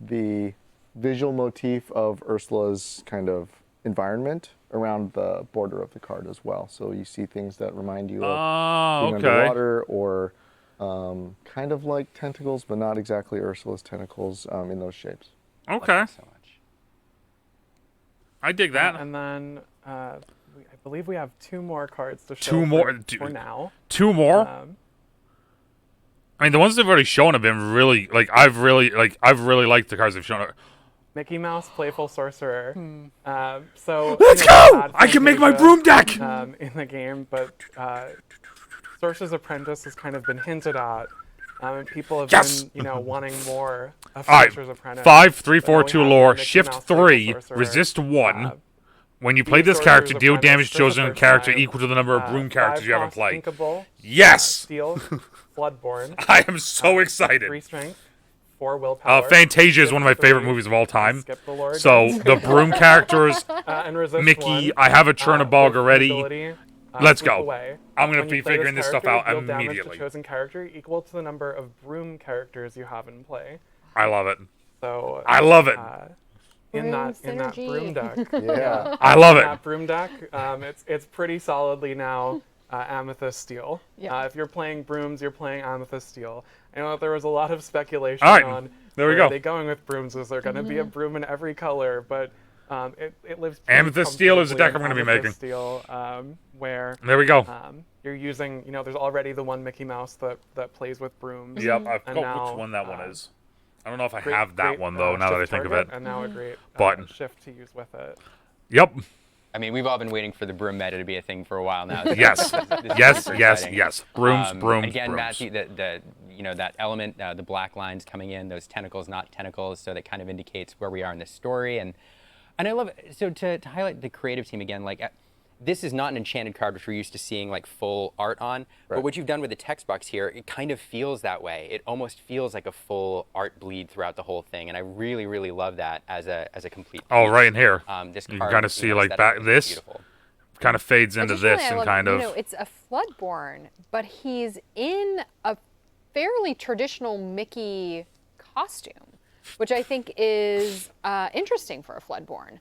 the visual motif of Ursula's kind of environment around the border of the card as well. So you see things that remind you of Oh, being okay. underwater or kind of like tentacles, but not exactly Ursula's tentacles in those shapes. Okay. So much. I dig that. And then I believe we have 2 more cards to show 2 more? for Dude. now. 2 more? I mean, the ones they've already shown have been really I've really liked the cards they've shown. Mickey Mouse, Playful Sorcerer. So Let's we go! had I can make my Fantasia, broom deck. in the game, but Sorcerer's Apprentice has kind of been hinted at And people have Yes! been, wanting more of All right, Sorcerer's Apprentice. 5, 3, So 4, now 2 we have lore, Mickey shift Mouse, 3, Sorcerer, resist 1. uh, When you play the this character, Sorcerer's deal Apprentice damage for the chosen first character time, equal to the number of broom 5 characters you haven't cost played. Inkable, Yes! Steel, Floodborn, I am so excited. 3 Strength, 4 Willpower. Fantasia is one of my shift favorite 3, movies of all time. Skip the lore So again. the broom characters, And resist Mickey, 1, I have a Chernobog with already. ability, Let's Sweep go. Away. I'm gonna When be you play figuring this stuff character, out deal damage immediately. to chosen character equal to the number of broom characters you have in play. I love it. So I love it. In Broom that synergy. broom deck, Yeah. I love it. that broom deck, it's pretty solidly now Amethyst Steel. Yeah. If you're playing brooms, you're playing Amethyst Steel. I know that there was a lot of speculation All right, on there we where go. are they going with brooms. Is there going to be a broom in every color? But it lives. pretty Amethyst Steel is the deck I'm comfortably gonna in be Amethyst Steel, where There we go. you're using, there's already the one Mickey Mouse that plays with brooms. Yep, I've And got now, which one that one is. I don't know if I Great- have that great, one though. Now that I shift think of target, it. and now a great But- shift to use with it. Yep. I mean, we've all been waiting for the broom meta to be a thing for a while now. Yes. This is Yes. super Yes. exciting. Yes. Brooms. Brooms. Again, brooms. Matthew, that element, the black lines coming in, those tentacles, not tentacles, so that kind of indicates where we are in the story. And I love it. So to highlight the creative team again, like this is not an enchanted card which we're used to seeing like full art on, but what you've done with the text box here, it kind of feels that way. It almost feels like a full art bleed throughout the whole thing, and I really, really love that as a complete piece. Oh, right in here. This You card, can kind of see like aesthetically back this beautiful. kind of fades into Additionally, this I and love, kind of. it's a Floodborn, but he's in a fairly traditional Mickey costume, which I think is interesting for a Floodborn.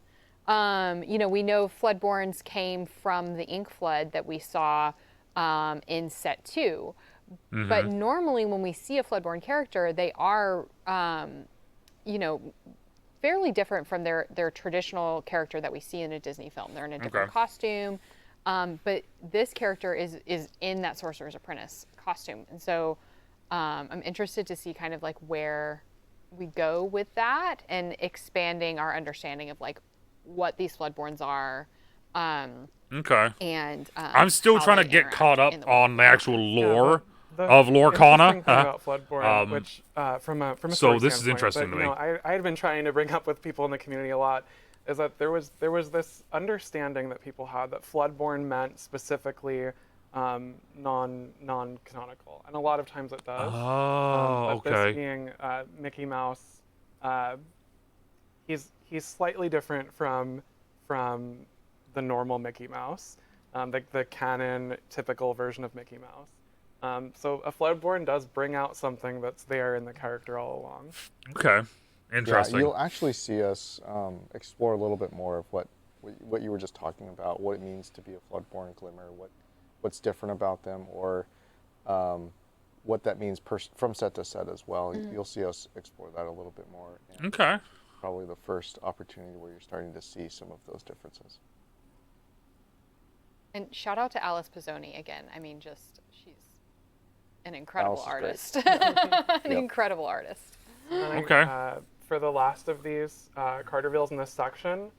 We know Floodborns came from the Ink Flood that we saw in set 2. But normally when we see a Floodborn character, they are, fairly different from their traditional character that we see in a Disney film. They're in a different costume. But this character is in that Sorcerer's Apprentice costume. And so I'm interested to see kind of like where we go with that and expanding our understanding of like what these Floodborns are. Okay. And I'm still how trying to they get interact caught up in the world. on the actual lore The of Lorcana. interesting thing about Floodborn, which from a so story this is standpoint, interesting but, to me. I had been trying to bring up with people in the community a lot, is that there was this understanding that people had that Floodborn meant specifically non-canonical, and a lot of times it does. Oh, But okay. this being Mickey Mouse, he's slightly different from the normal Mickey Mouse, the canon typical version of Mickey Mouse. So a Floodborn does bring out something that's there in the character all along. Okay. Yeah, Interesting. you'll actually see us explore a little bit more of what you were just talking about, what it means to be a Floodborn Glimmer, what's different about them, or what that means from set to set as well. You'll see us explore that a little bit more. And Okay. probably the first opportunity where you're starting to see some of those differences. And shout out to Alice Pizzoni again. I mean, she's an incredible Alice is artist. An incredible artist. And Okay. For the last of these card reveals in this section,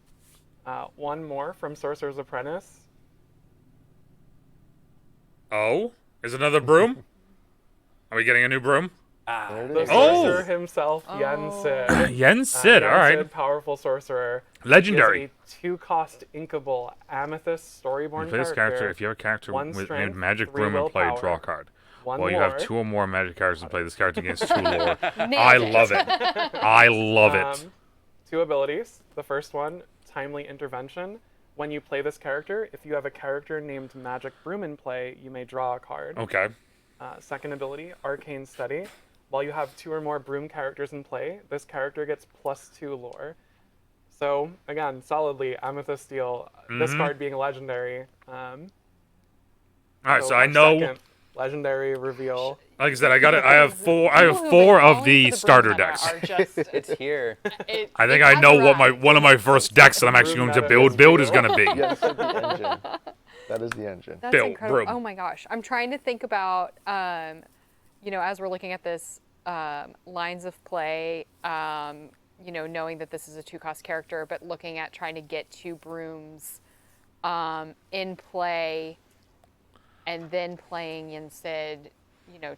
one more from Sorcerer's Apprentice. Oh, is another broom? Are we getting a new broom? There it The is. sorcerer himself, Yen Sid. Yen Sid. All Yen right. Sid, powerful sorcerer. Legendary. He is a 2-cost inkable Amethyst Storyborn Play this character. If you have a character One with strength, named Magic 3 Broom and play, willpower, draw a card. 1 Well, you have lore. 2 or more Magic characters and play this character against 2 lore. Nailed I it. love it. I love it. 2 abilities. The first one, Timely Intervention. When you play this character, if you have a character named Magic Broom in play, you may draw a card. Okay. Second ability, Arcane Study. While you have 2 or more Broom characters in play, this character gets +2 lore. So, again, solidly, Amethyst Steel, this card being legendary. All right. So I our know. second legendary reveal. Like I said, I got it. I have 4. I have People who've 4 been of calling the for the starter broom meta decks. are just- It's here. I think I know what one of my first decks that I'm actually going to build is going to be. Yes, the engine. That is the engine. That's Bill, incredible. broom. Oh my gosh. I'm trying to think about, as we're looking at this, lines of play, knowing that this is a 2-cost character, but looking at trying to get 2 brooms in play and then playing Yen Sid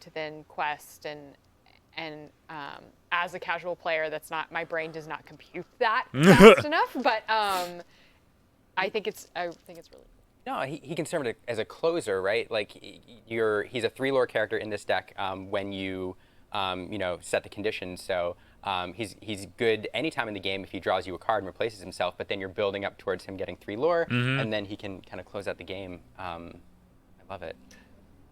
to then quest and as a casual player, that's not, my brain does not compute that fast enough. But I think it's really cool. No, he can serve it as a closer, right? Like he's a 3 lore character in this deck when you set the conditions. So he's good anytime in the game if he draws you a card and replaces himself. But then you're building up towards him getting 3 lore, and then he can kind of close out the game. I love it.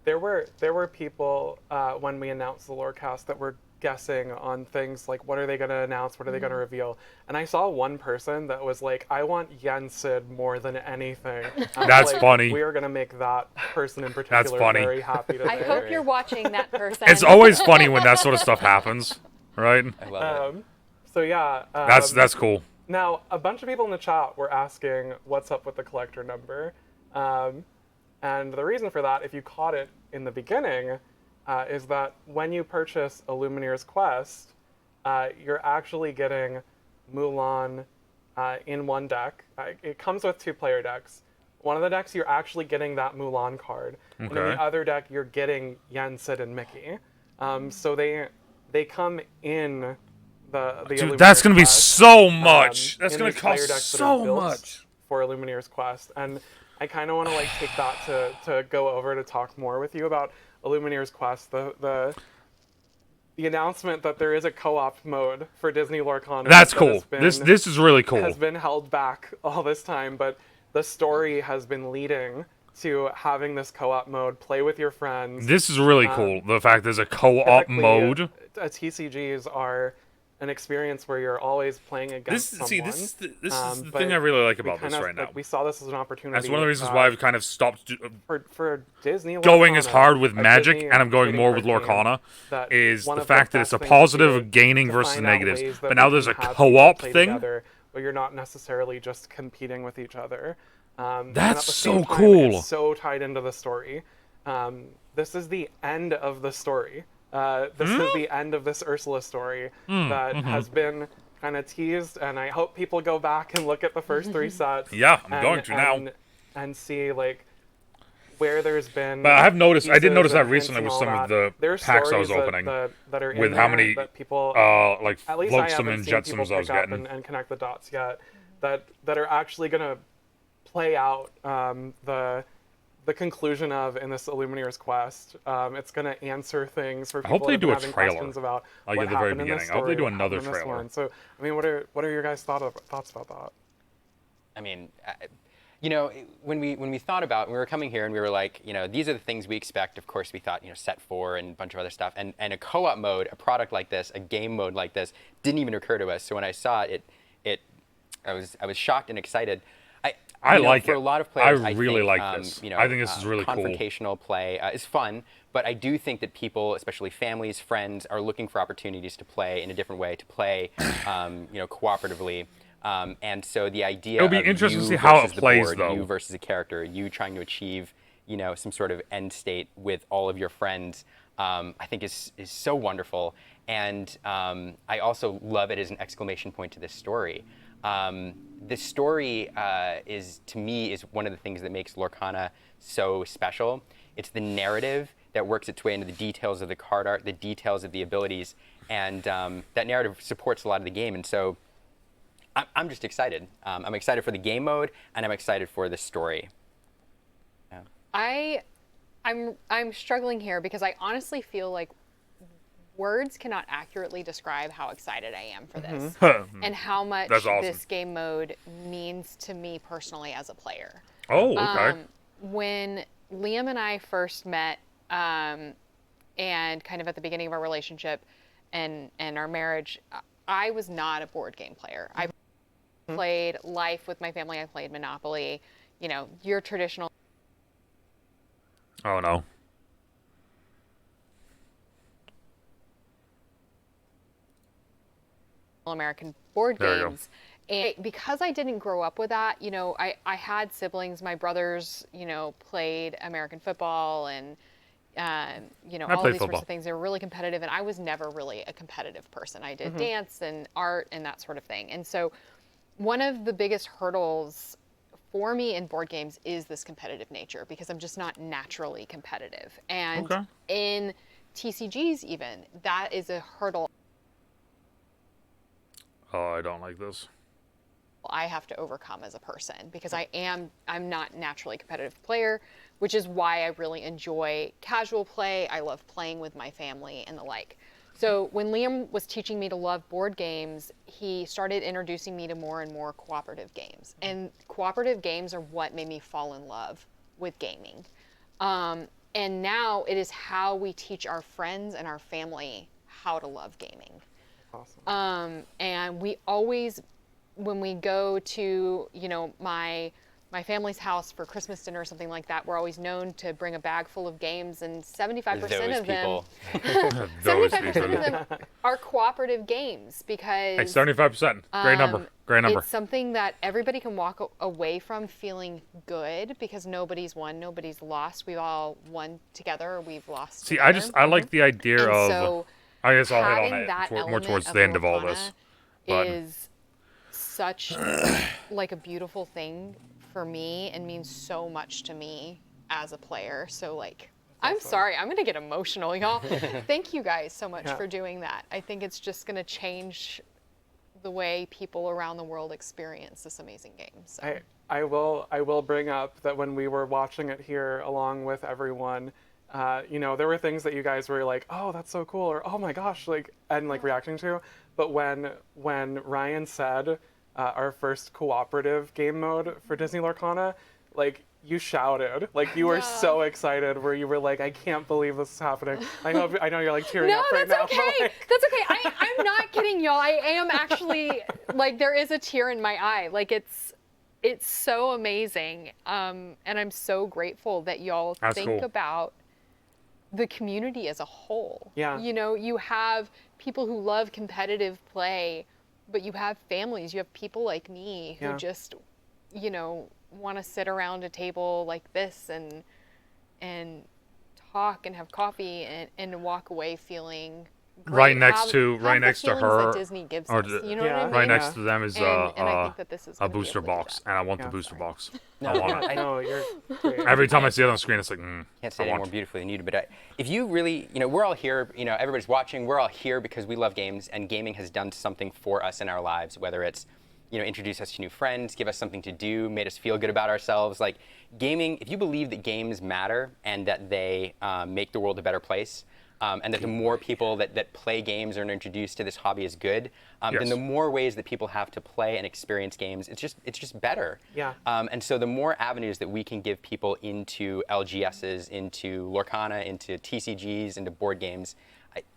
There were people when we announced the Lorecast that were guessing on things like what are they going to announce, what are they going to reveal, and I saw one person that was like, I want Yensid more than anything. That's like, funny. We are going to make that person in particular funny. very happy today. I hope you're watching that person. It's always funny when that sort of stuff happens, right? I love it. So yeah, That's cool. Now a bunch of people in the chat were asking what's up with the collector number, and the reason for that, if you caught it in the beginning, is that when you purchase Illumineers Quest, you're actually getting Mulan in one deck. It comes with 2 player decks. One of the decks, you're actually getting that Mulan card. And in the other deck, you're getting Yen, Sid, and Mickey. So they come in the Dude, Illumineers that's going to be Quest, so much. That's in going these to player cost decks that are so built much. for Illumineers Quest. And I kind of want to like take that to go over to talk more with you about Illumineers Quest, the announcement that there is a co-op mode for Disney Lorcana. That's cool. This is really cool. Has been held back all this time, but the story has been leading to having this co-op mode. Play with your friends. This is really cool. The fact there's a co-op Typically, mode. TCGs are an experience where you're always playing against someone. This is the but thing I really like about we this kind of, right now. like, we saw this as an opportunity. That's one of the reasons why I've kind of stopped for Disney going as Lorcana, hard with a Magic, Disney and I'm going trading more with card game, Lorcana, that is one the of fact that it's best a things to positive do of gaining to versus find out negatives. ways that But now we there's a can have co-op people play thing. together where you're not necessarily just competing with each other. And That's at the so same time, cool. It's so tied into the story. This is the end of the story. This is the end of this Ursula story that has been kind of teased, and I hope people go back and look at the first 3 sets. Yeah, I'm going to now. And see like where there's been. But I have noticed. I did notice pieces that and recently hints with and some all of the There's packs I was stories opening. that are in With how there many that people like at least I Floatsome haven't and seen people Jetsomes I was pick up getting. and connect the dots yet. That are actually gonna play out the conclusion of in this Illumineers Quest. It's going to answer things for I people hope they that do a have been trailer, having questions about like what at the very happened in this beginning. I hope they story, do what another happened in this trailer. one. So, I mean, what are your guys' thoughts about that? I mean, when we thought about, we were coming here and we were like, these are the things we expect. Of course, we thought, set 4 and a bunch of other stuff. And a co-op mode, a product like this, a game mode like this, didn't even occur to us. So when I saw it, I was shocked and excited. I like for it. a lot of players, I really like this. I think this is really cool. Confrontational play is fun, but I do think that people, especially families, friends, are looking for opportunities to play in a different way, to play, cooperatively. And so the idea It'll be of interesting you to see how it versus the plays, board, though. you versus a character, you trying to achieve, some sort of end state with all of your friends, I think is so wonderful. And I also love it as an exclamation point to this story. This story is one of the things that makes Lorcana so special. It's the narrative that works its way into the details of the card art, the details of the abilities, and that narrative supports a lot of the game. And so I'm just excited. I'm excited for the game mode, and I'm excited for the story. Yeah. I'm struggling here because I honestly feel like words cannot accurately describe how excited I am for this and how much this game mode means to me personally as a player. Oh, okay. When Liam and I first met, and kind of at the beginning of our relationship and our marriage, I was not a board game player. I played Life with my family. I played Monopoly, your traditional. Oh no. American board There you go. games. And because I didn't grow up with that, I had siblings. My brothers, played American football and, all of these sorts of things. They were really competitive, and I was never really a competitive person. I did dance and art and that sort of thing. And so one of the biggest hurdles for me in board games is this competitive nature, because I'm just not naturally competitive. And Okay. in TCGs even, that is a hurdle Oh, I don't like this. I have to overcome as a person, because I'm not naturally a competitive player, which is why I really enjoy casual play. I love playing with my family and the like. So when Liam was teaching me to love board games, he started introducing me to more and more cooperative games. And cooperative games are what made me fall in love with gaming. And now it is how we teach our friends and our family how to love gaming. Awesome. And we always, when we go to, my family's house for Christmas dinner or something like that, we're always known to bring a bag full of games, and 75% Those of them, people. Those 75% people. of them are cooperative games, because Hey, 75%. Great number. Great number. it's something that everybody can walk away from feeling good, because nobody's won, nobody's lost. We've all won together, or we've lost See, together. I like the idea And of. so I guess I'll hit having on that it more element towards of the end of all Lorcana this. But is such like a beautiful thing for me, and means so much to me as a player. So like, I'm sorry, I'm gonna get emotional, y'all. Thank you guys so much for doing that. I think it's just gonna change the way people around the world experience this amazing game. So. I will bring up that when we were watching it here along with everyone, there were things that you guys were like, oh, that's so cool, or oh my gosh, and reacting to. But when Ryan said our first cooperative game mode for Disney Lorcana, you shouted, you were so excited, where you were like, I can't believe this is happening. I know you're tearing No, up right that's now. okay. That's okay. I'm not kidding, y'all. I am actually, there is a tear in my eye. It's so amazing. And I'm so grateful that y'all That's think cool. about the community as a whole. Yeah. You have people who love competitive play, but you have families, you have people like me who Yeah. just, want to sit around a table like this and talk and have coffee and walk away feeling great. right next Have to the feelings her, that Disney gives or us. the- You know what I Yeah. mean? right Yeah. next to them is And I think that this is a gonna be booster able to do box, that. and I want Yeah. the booster box. Yeah. I want it. I know you're great. Every time I see it on the screen, it's like, Can't I say it any want more it. beautifully than you do, but if you really, we're all here, everybody's watching, we're all here because we love games, and gaming has done something for us in our lives, whether it's, introduce us to new friends, give us something to do, made us feel good about ourselves. Gaming, if you believe that games matter and that they make the world a better place, and that the more people that play games or are introduced to this hobby is good, Yes. then the more ways that people have to play and experience games, it's just better. Yeah. And so the more avenues that we can give people into LGSs, into Lorcana, into TCGs, into board games,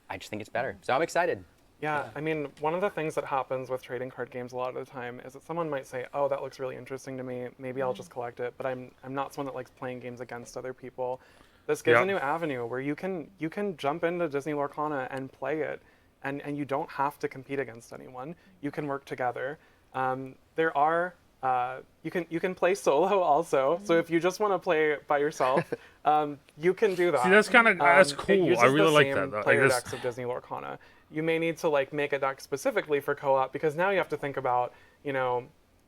I just think it's better. So I'm excited. Yeah, I mean, one of the things that happens with trading card games a lot of the time is that someone might say, oh, that looks really interesting to me, maybe I'll just collect it, but I'm not someone that likes playing games against other people. This gives Yeah. a new avenue where you can jump into Disney Lorcana and play it, and you don't have to compete against anyone. You can work together. There are you can play solo also. So if you just want to play by yourself, you can do that. See, that's kind of that's It cool. uses I really the like same that. Like player this, decks of Disney Lorcana. You may need to make a deck specifically for co-op, because now you have to think about,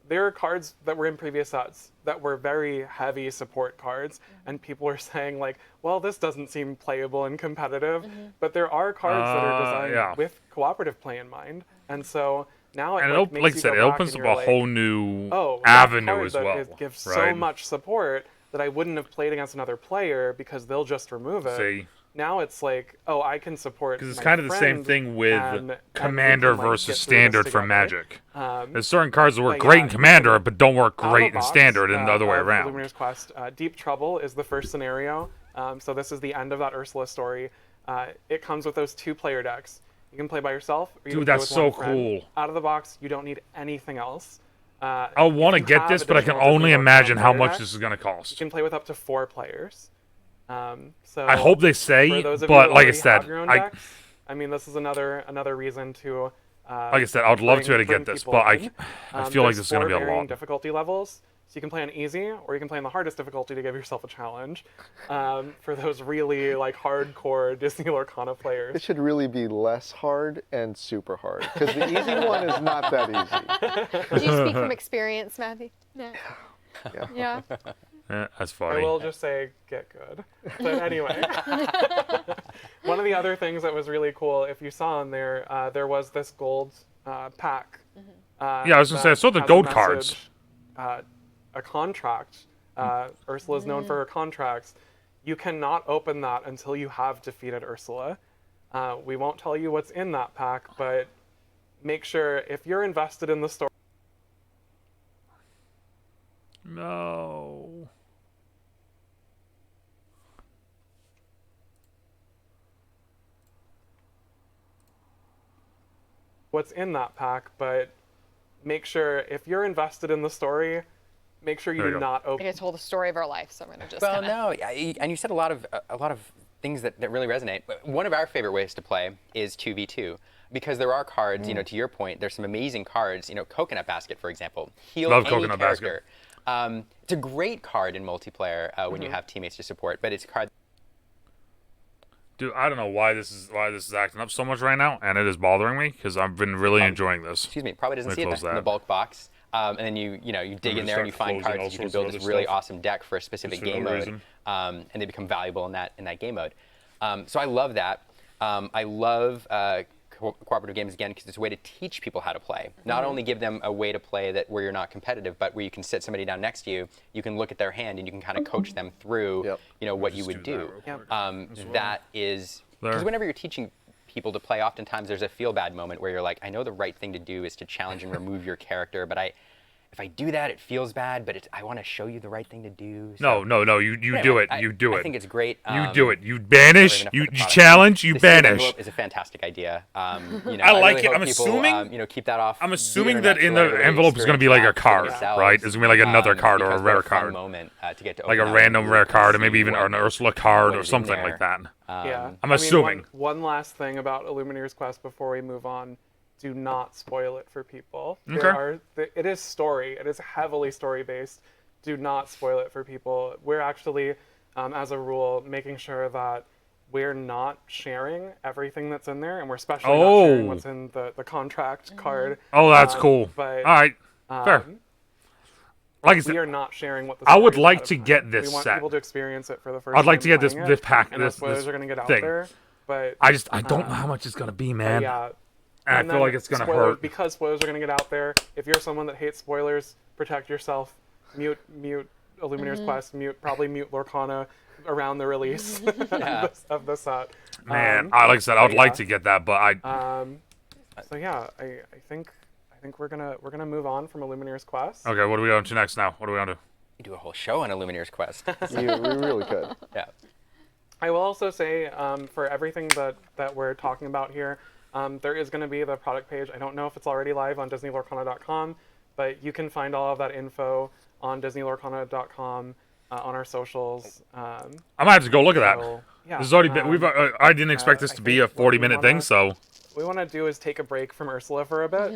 there are cards that were in previous sets that were very heavy support cards, and people are saying well, this doesn't seem playable and competitive, but there are cards that are designed yeah. with cooperative play in mind, and so now it and makes like I you said, go it back opens and up you're a like, whole new oh, that avenue card as that well. gives right? so much support that I wouldn't have played against another player because they'll just remove it. See, Now it's oh, I can support. because it's my kind of the same friend thing with and we Commander can, versus get through this Standard for together. Magic. Um, There's certain cards that work but great yeah, in you Commander, can- but don't work out of great the in box, Standard, and the other way of around. Illumineers Quest, Deep Trouble is the first scenario. So this is the end of that Ursula story. It comes with those 2-player decks. You can play by yourself, or you Dude, can play that's with one so friend. cool. Out of the box, you don't need anything else. I want to if you get have this, but I can additional only Disney Lorcana imagine how player much decks, this is going to You cost. can play with up to 4 players. So I hope they for say, those of you but that like I already said, have your own I decks, I mean, this is another reason to. like I said, I'd love to bring get this, people but in. I feel like There's this is going to 4 be a varying lot. difficulty levels, so you can play on easy, or you can play on the hardest difficulty to give yourself a challenge. For those really hardcore Disney Lorcana It players. should really be less hard and super hard, because the easy one is not that easy. Do you speak from experience, Matthew? No. Yeah. That's I funny. will just say, get good. But anyway, one of the other things that was really cool, if you saw in there, there was this gold pack. Yeah, I was gonna say, I that saw the has a gold cards. message, a contract. Ursula's known for her contracts. You cannot open that until you have defeated Ursula. We won't tell you what's in that pack, but make sure if you're invested in the story. No. What's in that pack, but make sure if you're invested in the story, make sure you There do you go. not I open. get told the story of our life, so I'm gonna just. Well, kinda... no, and you said a lot of things that really resonate. One of our favorite ways to play is 2v2 because there are cards. You know, to your point, there's some amazing cards. You know, Coconut Basket, for example, heal Love any Coconut Basket. character. It's a great card in multiplayer when you have teammates to support, but it's a card. Dude, I don't know why this is acting up so much right now, and it is bothering me because I've been really enjoying this. Excuse me, probably doesn't Let me see it close in the that. bulk box. And then you dig in there and you start find closing cards all that you can sorts of build this other really stuff. awesome deck for a specific Just for no game mode, reason. and they become valuable in that game mode. So I love that. I love cooperative games again because it's a way to teach people how to play. Not only give them a way to play that where you're not competitive, but where you can sit somebody down next to you, you can look at their hand and you can kind of coach them through, Yep. what you Just would do that do. real quick. That is because There. whenever you're teaching people to play, oftentimes there's a feel bad moment where you're like, I know the right thing to do is to challenge and remove your character, but if I do that, it feels bad, but I want to show you the right thing to do. So No, you do anyway, it. You do it. I think it's great. You do it. You banish. enough You for the product. challenge. You The sealed banish. envelope is a fantastic idea. I I like really it. hope I'm people, assuming- keep that off. I'm the assuming internet that in so the everybody envelope is gonna be like a experience that for card, themselves, right? It's gonna be like another card or a because rare what a fun card. moment to get to Like a open up random and rare look and card, or see maybe even what- an Ursula card what or is in something there. like that. Yeah. I'm assuming. One last thing about Illumineers Quest before we move on. Do not spoil it for people. Okay. It is story. It is heavily story based. Do not spoil it for people. We're actually, as a rule, making sure that we're not sharing everything that's in there, and we're especially not sharing what's in the contract card. Oh, that's cool. But All right, fair. Like I we said, are not sharing what the I would story is like ahead of to time. get this We want set. people to experience it for the first I'd like time to get this playing this it, pack and this spoilers this are going to get out thing. there. But I don't know how much it's gonna be, man. yeah. And I And feel then like it's gonna spoilers- hurt. because spoilers are going to get out there. If you're someone that hates spoilers, protect yourself. Mute Illumineers Quest. Probably mute Lorcana around the release of the set. Man, like I said, I would but like yeah. to get that, but I. So yeah, I think we're gonna move on from Illumineers Quest. Okay, what are we on to next now? What are we on to? We do a whole show on Illumineers Quest. We really could. Yeah. I will also say for everything that we're talking about here, there is going to be the product page. I don't know if it's already live on DisneyLorcana.com, but you can find all of that info on DisneyLorcana.com on our socials. I might have to go look at that. So, yeah, This has already been. We've. I didn't expect this I to be a think what we 40-minute wanna- thing, so. What we want to do is take a break from Ursula for a bit.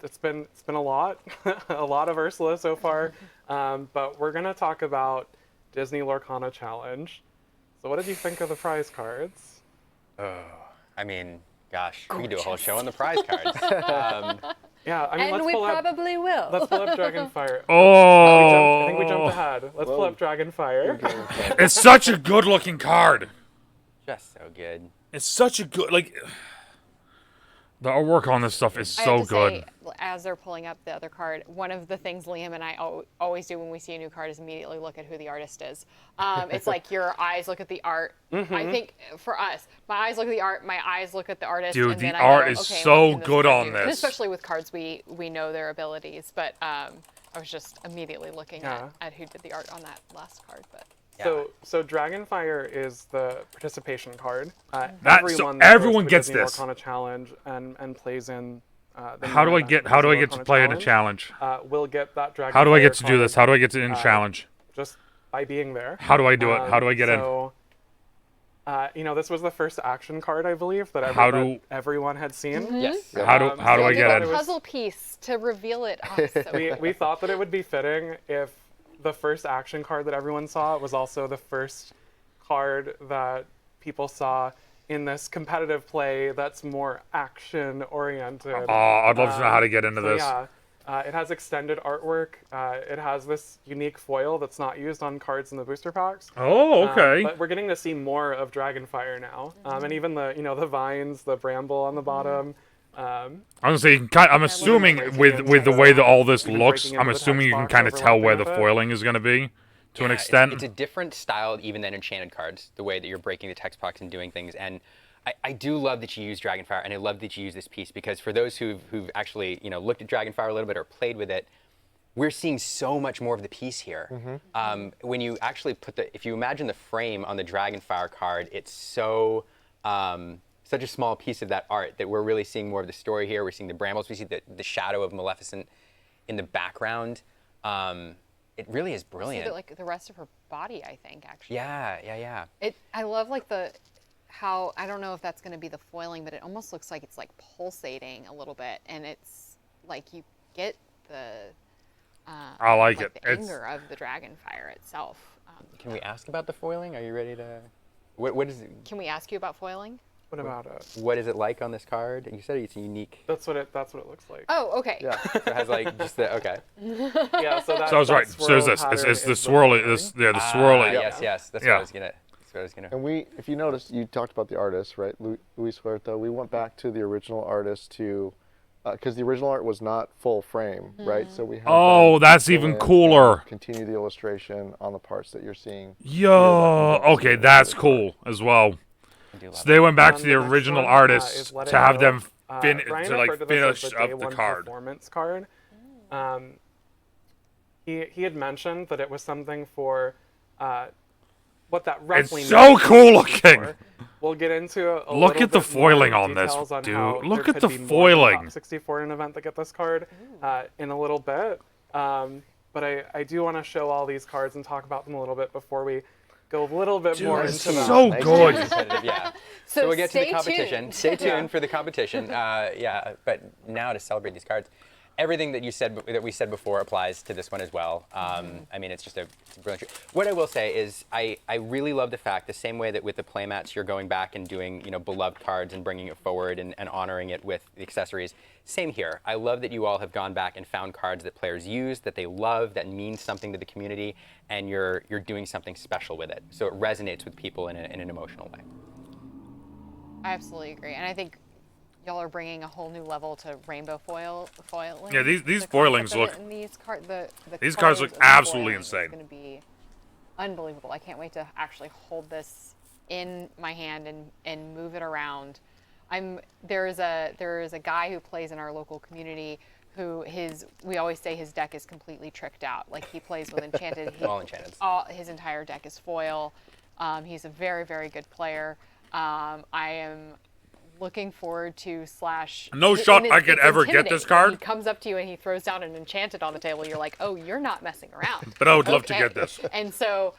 It's been a lot, a lot of Ursula so far, but we're gonna talk about Disney Lorcana Challenge. So what did you think of the prize cards? I mean, gosh, we could do a whole show on the prize cards. Yeah, I mean, And let's we pull up. probably will. Let's pull up Dragonfire. Oh. I think we jumped ahead. Let's pull up Dragonfire. It's such a good-looking card. Just so good. It's such a good The artwork on this stuff is I so have to good. say, as they're pulling up the other card, one of the things Liam and I always do when we see a new card is immediately look at who the artist is. It's like your eyes look at the art. I think for us, my eyes look at the art, my eyes look at the artist. Dude, and the then I art go, is okay, so what can this good card on do? And this. especially with cards we know their abilities. But I was just immediately looking Yeah. at who did the art on that last card. But So Dragonfire is the participation card. So that everyone goes to gets Disney this. Lorcana Challenge and plays in. The How do main I event get? of How do I Disney get to Lorcana play in a challenge? We'll get that Dragonfire. How do I get to do this? card, How do I get to in challenge? Just by being there. How do I do it? How do I get in? So, this was the first action card, I believe, that, How that everyone had seen. Yes. How do I So get did in? a puzzle piece to reveal it. Oh, so We thought that it would be fitting if the first action card that everyone saw was also the first card that people saw in this competitive play that's more action oriented. Oh, I'd love to know how to get into So this. yeah, It has extended artwork. It has this unique foil that's not used on cards in the booster packs. Oh, okay. But we're getting to see more of Dragonfire now, and even the vines, the bramble on the bottom. I was gonna say, I'm assuming breaking with into the way that all this even looks, breaking I'm into the assuming you text can box kind of tell where the overlapping with it. foiling is gonna be, to an Yeah, extent. It's a different style even than enchanted cards, the way that you're breaking the text box and doing things. And I do love that you use Dragonfire, and I love that you use this piece, because for those who've actually looked at Dragonfire a little bit or played with it, we're seeing so much more of the piece here. When you actually if you imagine the frame on the Dragonfire card, it's so such a small piece of that art that we're really seeing more of the story here. We're seeing the brambles. We see the shadow of Maleficent in the background. It really is brilliant. See like the rest of her body, I think, actually. Yeah. I love like how, I don't know if that's going to be the foiling, but it almost looks like it's like pulsating a little bit, and it's like you get I like the it. It's anger of the Dragonfire itself. Can we ask about the foiling? Are you ready to? What is it? Can we ask you about foiling? What about it? What is it like on this card? You said it's unique. That's what it looks like. Oh, okay. Yeah. So it has like just the okay. Yeah. So that. so I was that right. So is swirl this? pattern It's the the swirly. foiling. The swirly. Yes. That's Yeah. what I was gonna. That's what I was gonna. And if you notice, you talked about the artist, right, Luis Huerta. We went back to the original artist to, because the original art was not full frame, right? So we had Oh, them that's fill even in cooler. and continue the illustration on the parts that you're seeing. Yo, okay, that's cool as well. I do love So they went back to the The next original one, artist is Let It to have Go. them Brian to referred like to this finish as the up day the one card. performance card. He had mentioned that it was something for what that roughly It's so means cool looking. for. We'll get into a Look little at the bit more foiling on this, details on dude. how Look there at could the be more than foiling. top 64 in an event that get this card in a little bit. But I do want to show all these cards and talk about them a little bit before we go a little bit more into it's them. so Nice. good. Competitive, yeah. So we'll get to the stay competition. tuned. Stay tuned for the competition. But now to celebrate these cards, everything that we said before applies to this one as well. I mean, it's a brilliant treat. What I will say is, I really love the fact, the same way that with the playmats you're going back and doing beloved cards and bringing it forward and honoring it with the accessories. Same here. I love that you all have gone back and found cards that players use, that they love, that mean something to the community, and you're doing something special with it. So it resonates with people in an emotional way. I absolutely agree, and I think y'all are bringing a whole new level to rainbow foiling. Yeah, these The foilings concept of look- it, and the these cards colors look of the absolutely foiling insane. It's going to be unbelievable. I can't wait to actually hold this in my hand and move it around. There is a guy who plays in our local community who we always say his deck is completely tricked out. Like, he plays with enchanted. All enchanted. His entire deck is foil. He's a very, very good player. I am looking forward to slash. No shot I could it's ever get intimidating. this card. He comes up to you and he throws down an enchanted on the table. You're like, oh, you're not messing around. But I would love to Okay. get this. And so.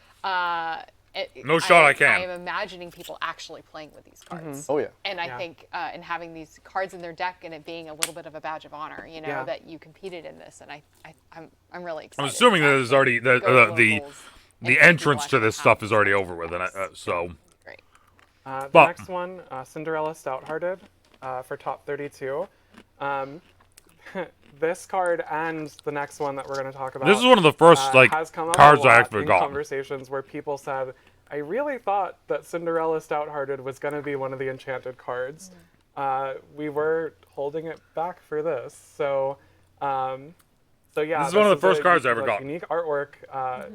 No shot I can. I am imagining people actually playing with these cards. Oh yeah. And I Yeah. think, and having these cards in their deck and it being a little bit of a badge of honor, Yeah. that you competed in this, and I'm really excited. I'm assuming to that there's already go to locals the and see entrance people to this actually stuff have is already these over with, and cards. so Great. The But- next one, Cinderella Stouthearted for top 32. This card and the next one that we're going to talk about. this is one of the first has come up cards a lot I actually in got. conversations where people said, "I really thought that Cinderella Stouthearted was going to be one of the enchanted cards." We were holding it back for this, so yeah. This is one of the first cards I ever like, got. Unique artwork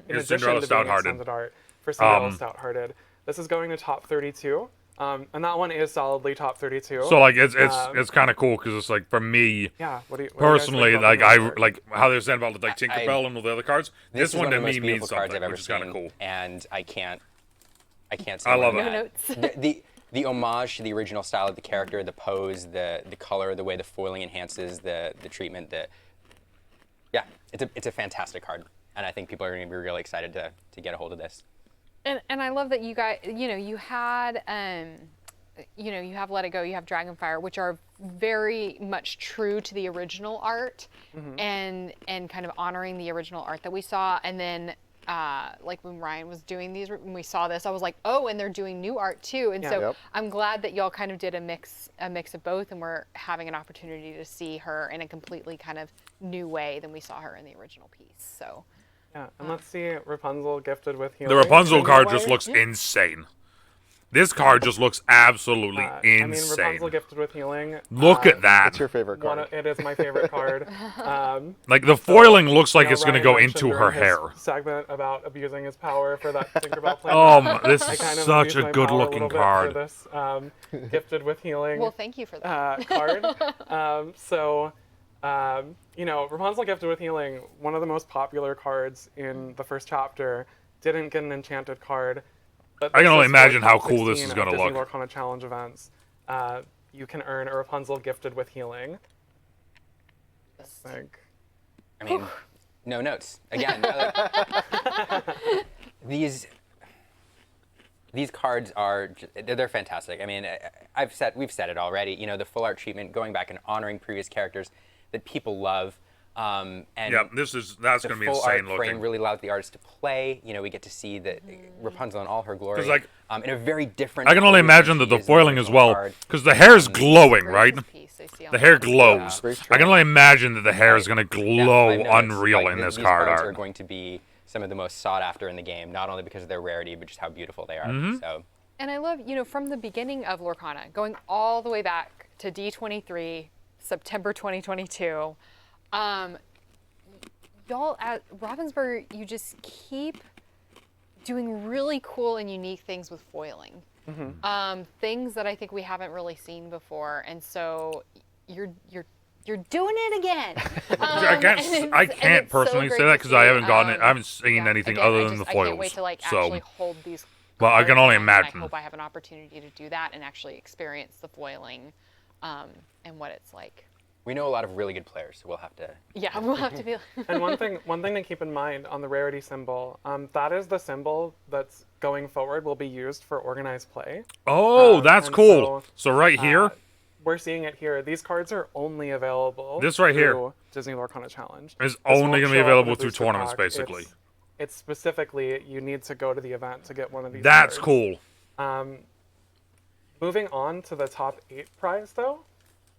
in Is addition Cinderella to being Stouthearted. extended art for Cinderella Stouthearted. This is going to top 32. And that one is solidly top 32. So like it's kind of cool because it's like for me yeah, what do you guys think personally, about like the I next card? like how they're saying about like Tinkerbell and all the other cards. This is one one to of the me most means beautiful cards something, I've ever which is kind of seen, cool. and I can't say I more love than it. that. The homage to the original style of the character, the pose, the color, the way the foiling enhances the treatment. It's a fantastic card, and I think people are going to be really excited to get a hold of this. And I love that you guys, you had, you have Let It Go, you have Dragonfire, which are very much true to the original art, and kind of honoring the original art that we saw. And then like when Ryan was doing these, when we saw this, I was like, oh, and they're doing new art too. And so Yep. I'm glad that y'all kind of did a mix of both, and we're having an opportunity to see her in a completely kind of new way than we saw her in the original piece. So Yeah, and let's see Rapunzel gifted with healing. The Rapunzel in card that just way. looks insane. This card just looks absolutely I mean, insane. Rapunzel gifted with healing. Look at that. It's your favorite card. It is my favorite card. Like the foiling looks like You know, it's going to Ryan go mentioned into her during his hair. Segment about abusing his power for that Tinkerbell play. This I is kind of such abused a my good power looking little bit card. For this gifted with healing well, thank you for that. card. You know, Rapunzel gifted with healing, one of the most popular cards in the first chapter, didn't get an enchanted card. But I can this only is imagine for how top cool this 16 is gonna of Disney look. Lorcana Challenge events. You can earn a Rapunzel gifted with healing. Like, I mean, no notes. Again, these cards are they're fantastic. I mean, we've said it already. You know, the full art treatment, going back and honoring previous characters that people love. And Yep, that's the going to be full insane art looking. frame really allows the artist to play. You know, we get to see the Rapunzel in all her glory. 'Cause, like, in a very different. I can only pose than imagine she that the is in foiling as original well, card. because the hair is glowing, right? Gracious piece I see on The hair back. glows. Great I can only imagine that the hair is going to Yeah, glow I know, it's unreal like in this these card cards are art. going to be some of the most sought after in the game, not only because of their rarity, but just how beautiful they are. Mm-hmm. So. And I love, you know, from the beginning of Lorcana, going all the way back to D23, September 2022, y'all at Ravensburger, you just keep doing really cool and unique things with foiling. Things that I think we haven't really seen before, and so you're doing it again. I can't personally say that because I haven't gotten it. I haven't seen anything again, other than the I foils. can't wait to like so, actually hold these. Well, I can cards, only and imagine. I hope I have an opportunity to do that and actually experience the foiling, and what it's like. We know a lot of really good players, so we'll have to. Yeah, we'll have to be. and one thing to keep in mind on the rarity symbol, that is the symbol that's going forward will be used for organized play. oh, that's and cool. So right here, We're seeing it here. These cards are only available. This right here through Disney Lorcana Challenge. is This only won't going to be show up in available a through booster tournaments, pack. basically. It's specifically you need to go to the event to get one of these. That's cards. cool. Moving on to the top 8 prize, though.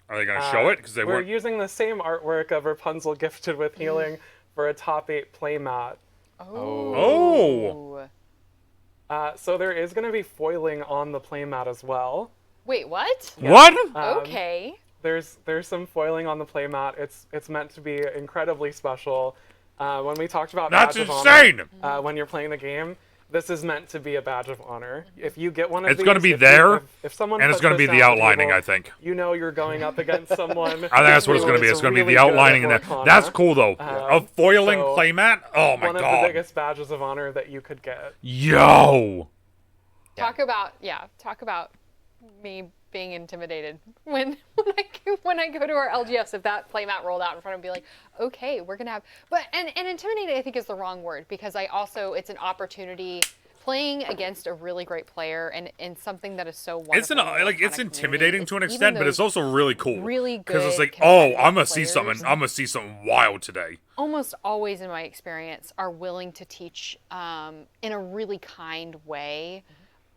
Are they going to show it? Because they We're weren't. using the same artwork of Rapunzel gifted with healing for a top 8 playmat. Oh, So there is going to be foiling on the playmat as well. Wait, what? what? Okay. There's some foiling on the playmat. It's meant to be incredibly special. When we talked about That's badge of insane. honor, when you're playing the game, this is meant to be a badge of honor. If you get one of It's these, gonna be if there, if someone and it's puts going to this be the down on outlining, table, I think. you know you're going up against someone. I think that's what it's going to be. It's going to be the outlining in there. That's cool, though. A foiling so playmat? Oh, my One of the God. biggest badges of honor that you could get. Yo. Talk about me being intimidated when I go to our LGS. If that playmat rolled out in front of me, be like, okay, we're gonna have. But and intimidated I think is the wrong word, because it's an opportunity playing against a really great player and something that is so wonderful. It's in the it's Lorcana intimidating to an community. extent, Even but it's those also really cool. really Because it's good like, oh, competitive I'm gonna see something. players. I'm gonna see something wild today. almost always in my experience are willing to teach in a really kind way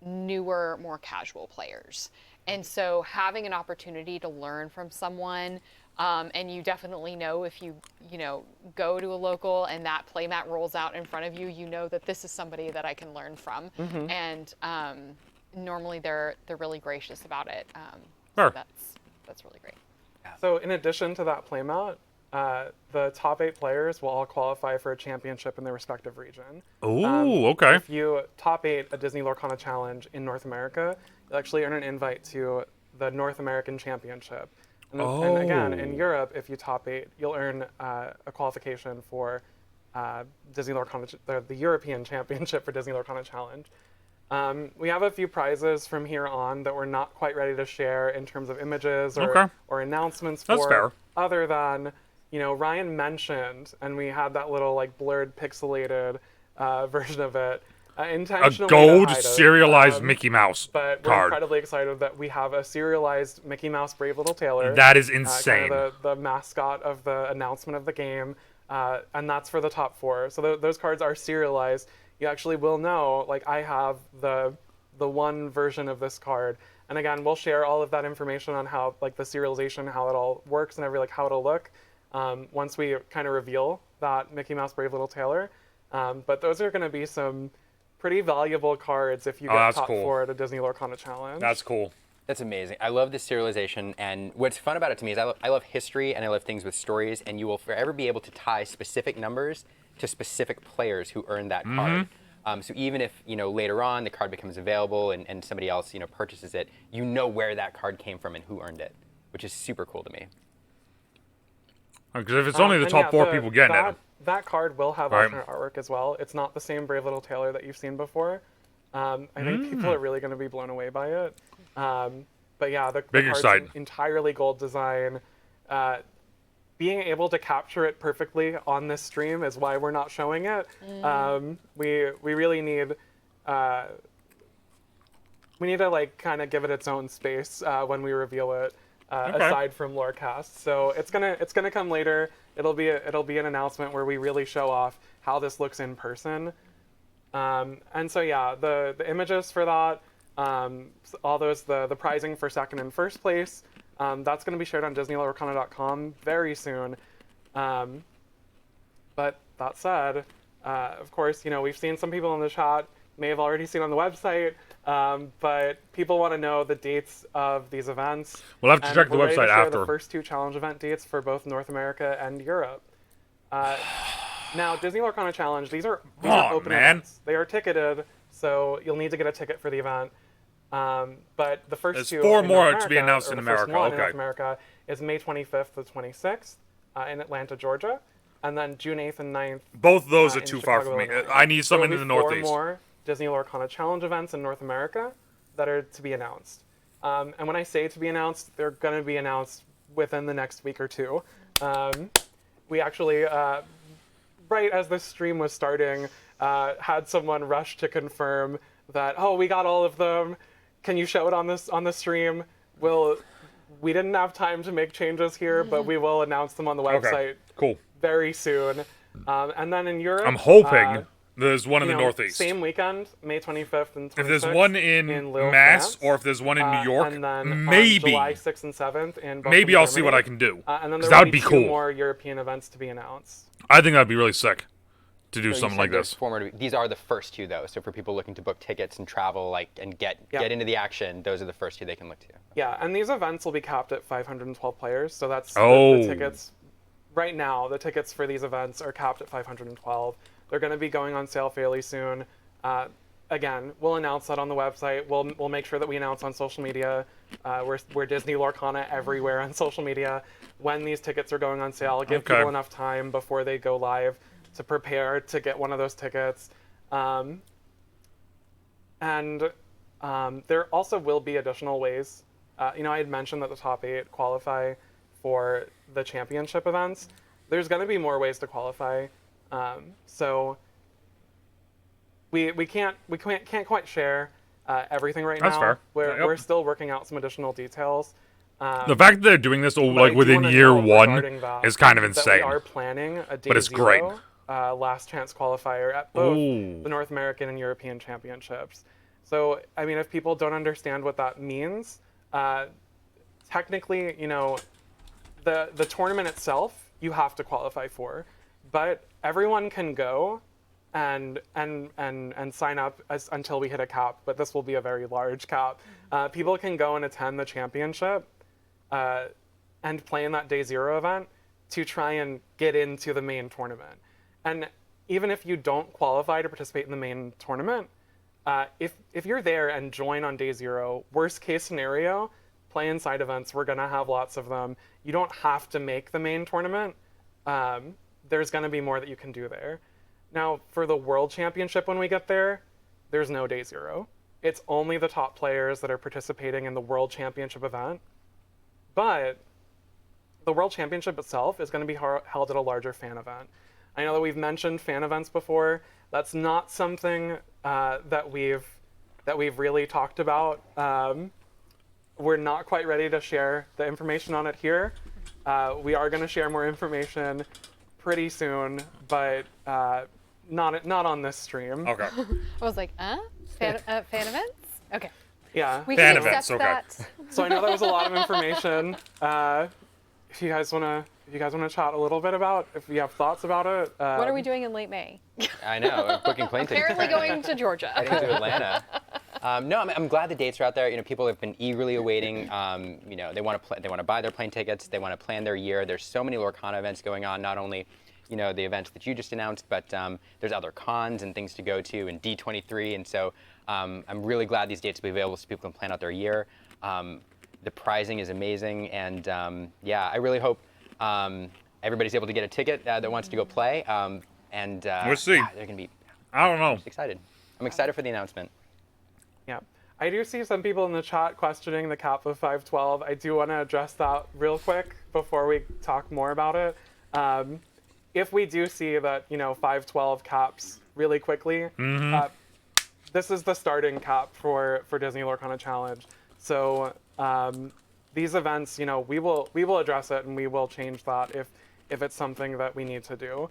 newer, more casual players. And so having an opportunity to learn from someone, and you definitely know if you go to a local and that playmat rolls out in front of you, you know that this is somebody that I can learn from. And normally they're really gracious about it. Sure. So that's really great. So in addition to that playmat, the top 8 players will all qualify for a championship in their respective region. Ooh, okay. If you top 8 a Disney Lorcana Challenge in North America, you'll actually earn an invite to the North American Championship. And again, in Europe, if you top 8, you'll earn a qualification for Disney Lorcana, the European Championship for Disney Lorcana Challenge. We have a few prizes from here on that we're not quite ready to share in terms of images or announcements for. That's fair. Other than, Ryan mentioned, and we had that little like blurred, pixelated version of it. A Intentionally gold to hide it. serialized Mickey Mouse But we're card. incredibly excited that we have a serialized Mickey Mouse Brave Little Tailor. That is Kind insane. of the mascot of the announcement of the game. and that's for the top 4. So those cards are serialized. You actually will know, like, I have the one version of this card. And again, we'll share all of that information on how, like, the serialization, how it all works and like how it'll look once we kind of reveal that Mickey Mouse Brave Little Tailor. But those are going to be some pretty valuable cards if you get top 4 at a Disney Lorcana Challenge. That's cool. That's amazing. I love this serialization, and what's fun about it to me is I love history and I love things with stories, and you will forever be able to tie specific numbers to specific players who earned that card. So even if, you know, later on the card becomes available and somebody else, you know, purchases it, you know where that card came from and who earned it, which is super cool to me. Because if it's only the top 4 people getting it. That card will have alternate artwork as well. It's not the same Brave Little Tailor that you've seen before. I think people are really going to be blown away by it. But yeah, the card's entirely gold design. Being able to capture it perfectly on this stream is why we're not showing it. We really need to, like, kind of give it its own space when we reveal it. Aside from Lorecast, so it's gonna come later. It'll be an announcement where we really show off how this looks in person. And so yeah, the images for that, all those the prizing for second and first place, that's going to be shared on DisneyLorcana.com very soon. But that said, of course, you know, we've seen some people in the chat may have already seen on the website, but people want to know the dates of these events. We'll have to check the website after. The first 2 challenge event dates for both North America and Europe. Now, Disney Lorcana Challenge, these are open events. They are ticketed, so you'll need to get a ticket for the event. But the first There's 2 4 in more North to be America, announced or in the America. first one Okay. in North America is May 25th to 26th in Atlanta, Georgia, and then June 8th and 9th. Both those are in too far Chicago, for me. Illinois. I need something There in will the be 4 Northeast. more Disney Lorcana Challenge events in North America that are to be announced. And when I say to be announced, they're going to be announced within the next week or 2. We actually, right as this stream was starting, had someone rush to confirm that, oh, we got all of them. Can you show it on the stream? We didn't have time to make changes here, but we will announce them on the website very soon. And then in Europe, I'm hoping there's one in the Northeast. Same weekend, May 25th and 26th. If there's one in Lille, Mass, France, or if there's one in New York, and then maybe. July 6th and 7th in Bochum, Maybe I'll see Germany. what I can do. And then there that will would be 2 cool. more European events to be announced. I think that'd be really sick to do So something like this. These are the first 2 though. So for people looking to book tickets and travel, and get into the action, those are the first 2 they can look to. Yeah, and these events will be capped at 512 players. So that's Oh. the tickets. Right now, the tickets for these events are capped at 512. They're going to be going on sale fairly soon. Again, we'll announce that on the website. We'll make sure that we announce on social media. We're Disney Lorcana everywhere on social media when these tickets are going on sale. Give people enough time before they go live to prepare to get one of those tickets. And there also will be additional ways. You know, I had mentioned that the top 8 qualify for the championship events. There's going to be more ways to qualify. So we can't quite share everything right now. That's fair. We're still working out some additional details. The fact that they're doing this But I like do within wanna year know 1 regarding that, is kind of that insane. We are planning a day But it's 0 great. last chance qualifier at both Ooh. the North American and European championships. So, I mean, if people don't understand what that means, technically, you know, the tournament itself you have to qualify for, but everyone can go and sign up until we hit a cap. But this will be a very large cap. People can go and attend the championship and play in that day 0 event to try and get into the main tournament. And even if you don't qualify to participate in the main tournament, if you're there and join on day 0, worst case scenario, play in side events. We're gonna have lots of them. You don't have to make the main tournament. There's gonna be more that you can do there. Now, for the World Championship when we get there, there's no day 0. It's only the top players that are participating in the World Championship event. But the World Championship itself is going to be held at a larger fan event. I know that we've mentioned fan events before. That's not something that we've really talked about. We're not quite ready to share the information on it here. We are going to share more information pretty soon, but not on this stream. Okay. I was like, fan events? Okay. Yeah. We Fan can events, accept okay. that. So I know that was a lot of information. If you guys wanna chat a little bit about, if you have thoughts about it. What are we doing in late May? I know, we're booking plane tickets. Apparently going to Georgia. Heading to Atlanta. No, I'm glad the dates are out there. You know, people have been eagerly awaiting. You know, they want to buy their plane tickets. They want to plan their year. There's so many Lorcana events going on. Not only, you know, the events that you just announced, but there's other cons and things to go to, and D23. And so I'm really glad these dates will be available so people can plan out their year. The pricing is amazing, and yeah, I really hope everybody's able to get a ticket that wants to go play. We'll see. Yeah, they're gonna be. I don't know. Excited. I'm excited for the announcement. Yeah. I do see some people in the chat questioning the cap of 512. I do want to address that real quick before we talk more about it. If we do see that, you know, 512 caps really quickly, this is the starting cap for Disney Lorcana Challenge. So these events, you know, we will address it and we will change that if it's something that we need to do.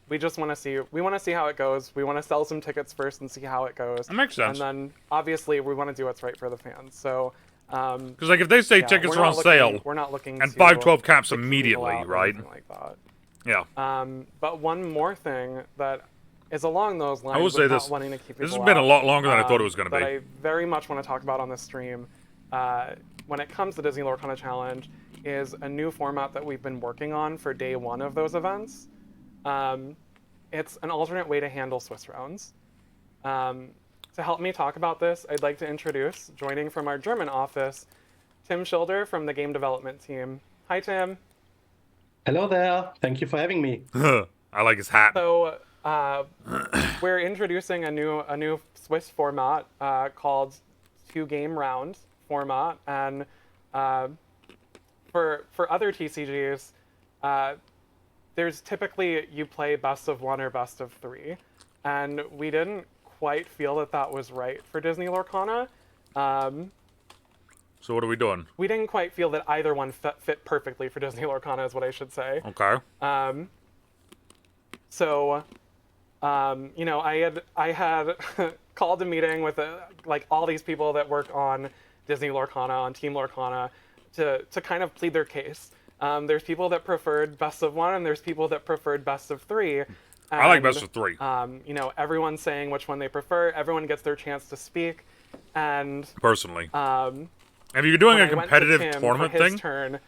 We just want to see how it goes. We want to sell some tickets first and see how it goes. That makes sense. And then obviously we want to do what's right for the fans. So Because like if they say tickets are on sale, we're not looking and to 512 caps kick people immediately, out or right? anything like that. Yeah. But one more thing that is along those lines, I will say without this. wanting to keep This has people been a out, lot longer than I thought it was going to that be. I very much want to talk about on this stream, when it comes to Disney Lorcana Challenge, is a new format that we've been working on for day one of those events. It's an alternate way to handle Swiss rounds. To help me talk about this, I'd like to introduce, joining from our German office, Tim Schilder from the game development team. Hi, Tim. Hello there. Thank you for having me. I like his hat. So we're introducing a new Swiss format called 2-game round format, and for other TCGs, there's typically you play best of 1 or best of 3, and we didn't quite feel that was right for Disney Lorcana. So what are we doing? We didn't quite feel that either one fit perfectly for Disney Lorcana, is what I should say. Okay. So, you know, I had called a meeting with like all these people that work on Disney Lorcana, on Team Lorcana, to kind of plead their case. There's people that preferred best of 1, and there's people that preferred best of 3. And, I like best of 3. You know, everyone's saying which one they prefer. Everyone gets their chance to speak, and Personally. If you're doing when a I went to competitive Tim tournament for his thing, turn,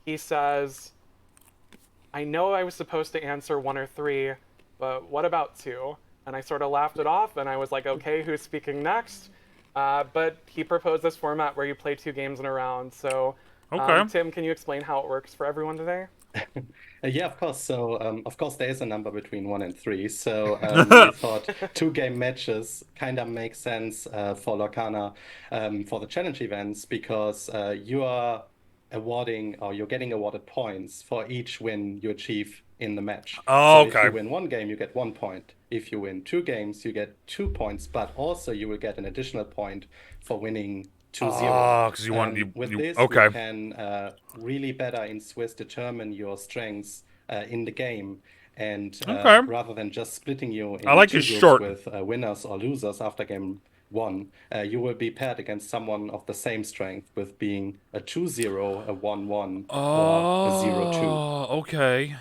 he says, I know I was supposed to answer 1 or 3, but what about 2? And I sort of laughed it off, and I was like, okay, who's speaking next? But he proposed this format where you play 2 games in a round. So, Okay. Tim, can you explain how it works for everyone today? Yeah, of course. So, of course, there is a number between 1 and 3. So we thought 2-game matches kind of make sense for Lorcana for the challenge events, because you are awarding, or you're getting awarded points for each win you achieve in the match. Oh, so okay. If you win 1 game, you get 1 point. If you win 2 games, you get 2 points, but also you will get an additional point for winning 2-0. Oh, 'cause you want- With you- this, okay. you can really better in Swiss determine your strengths in the game, and Okay. rather than just splitting you in I like 2 his groups short. with winners or losers after game 1, you will be paired against someone of the same strength, with being a 2-0, a 1-1, or a 0-2. Oh, okay.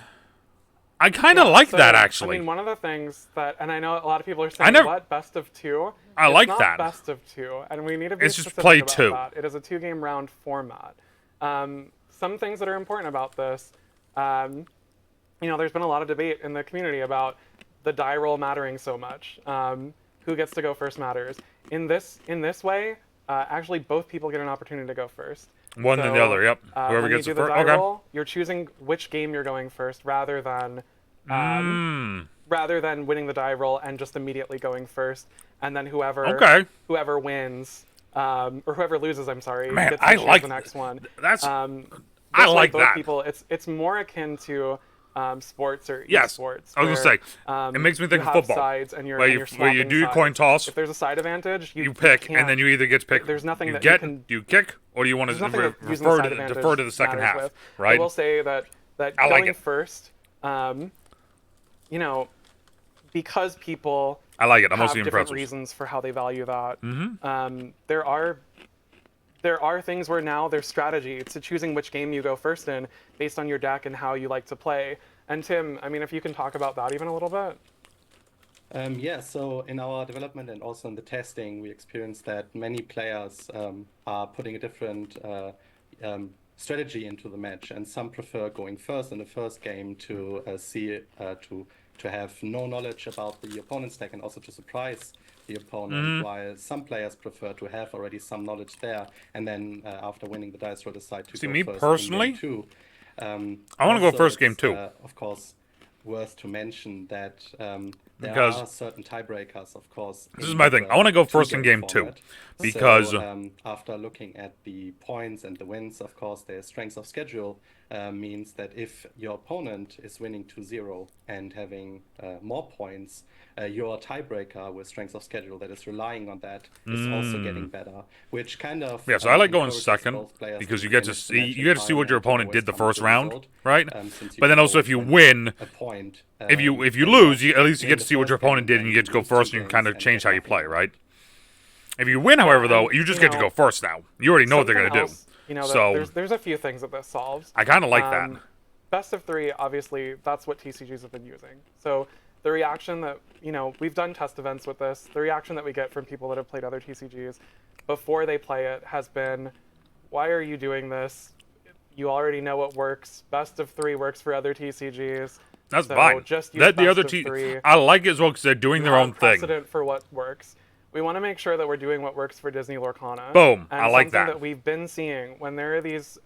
I kind of like So, that, actually. I mean, one of the things that, and I know a lot of people are saying, never- what, best of 2? I It's like not that. best of 2, and we need to be It's just specific play about 2. that. It is a 2-game round format. Some things that are important about this, you know, there's been a lot of debate in the community about the die roll mattering so much. Who gets to go first matters. In this way, actually both people get an opportunity to go first. One then the other, yep. Whoever when gets you the do the first. die Okay. roll, you're choosing which game you're going first, rather than winning the die roll and just immediately going first, and then whoever wins, or whoever loses, I'm sorry, Man, gets to I choose like the next one. That's. This I way, like both that. people, it's more akin to sports or Yes, esports. I was where, gonna say, it makes me think you of have football, sides and you're, where and you you're where you swapping do your coin sides. toss, If there's a side advantage, you pick, can't- and then you either get to pick. There's nothing you that get, you can. do you kick, or do you want There's to nothing that using the side advantage defer to the second matters half, with. right? I will say that that I like going it. first, you know, because people I like it. I'm have mostly different impressed. reasons for how they value that. There are things where now there's strategy to choosing which game you go first in based on your deck and how you like to play. And Tim, I mean, if you can talk about that even a little bit. Yeah, so in our development and also in the testing, we experienced that many players are putting a different strategy into the match, and some prefer going first in the first game to to have no knowledge about the opponent's deck and also to surprise the opponent, while some players prefer to have already some knowledge there and then after winning the dice roll decide to See, go me first personally, in game two. I want to go Also, first game it's, too. Of course, worth to mention that there Because are certain tiebreakers, of course. This in is my thing. I want to go first in two-game game two. format. Because So, after looking at the points and the wins, of course, their strengths of schedule means that if your opponent is winning 2-0 and having more points, your tiebreaker with strengths of schedule that is relying on that is also getting better, which kind of yeah, so I like going encourages second both players because to you get to finish the see match you get to see what your entirely and opponent to did the always first come to the round, result, right? since you But then can also if always you win win, a point, if you in lose, the- at least you in get to the see what your first game, opponent did, and you get to go lose two first, and you can kind games of change how get you play, nothing. right? If you win, however, though, and, you just you get to know, go first now. You already know what they're Something gonna do. else, you know, So there's a few things that this solves. I kind of like that. Best of 3, obviously, that's what TCGs have been using. So the reaction that, you know, we've done test events with this, the reaction that we get from people that have played other TCGs before they play it has been, why are you doing this? You already know what works. Best of 3 works for other TCGs. That's so fine. Just use That the best other of 3. I like it as well because they're doing their Have own thing. precedent for what works. We want to make sure that we're doing what works for Disney Lorcana. Boom. And I like something that. that we've been seeing when there are these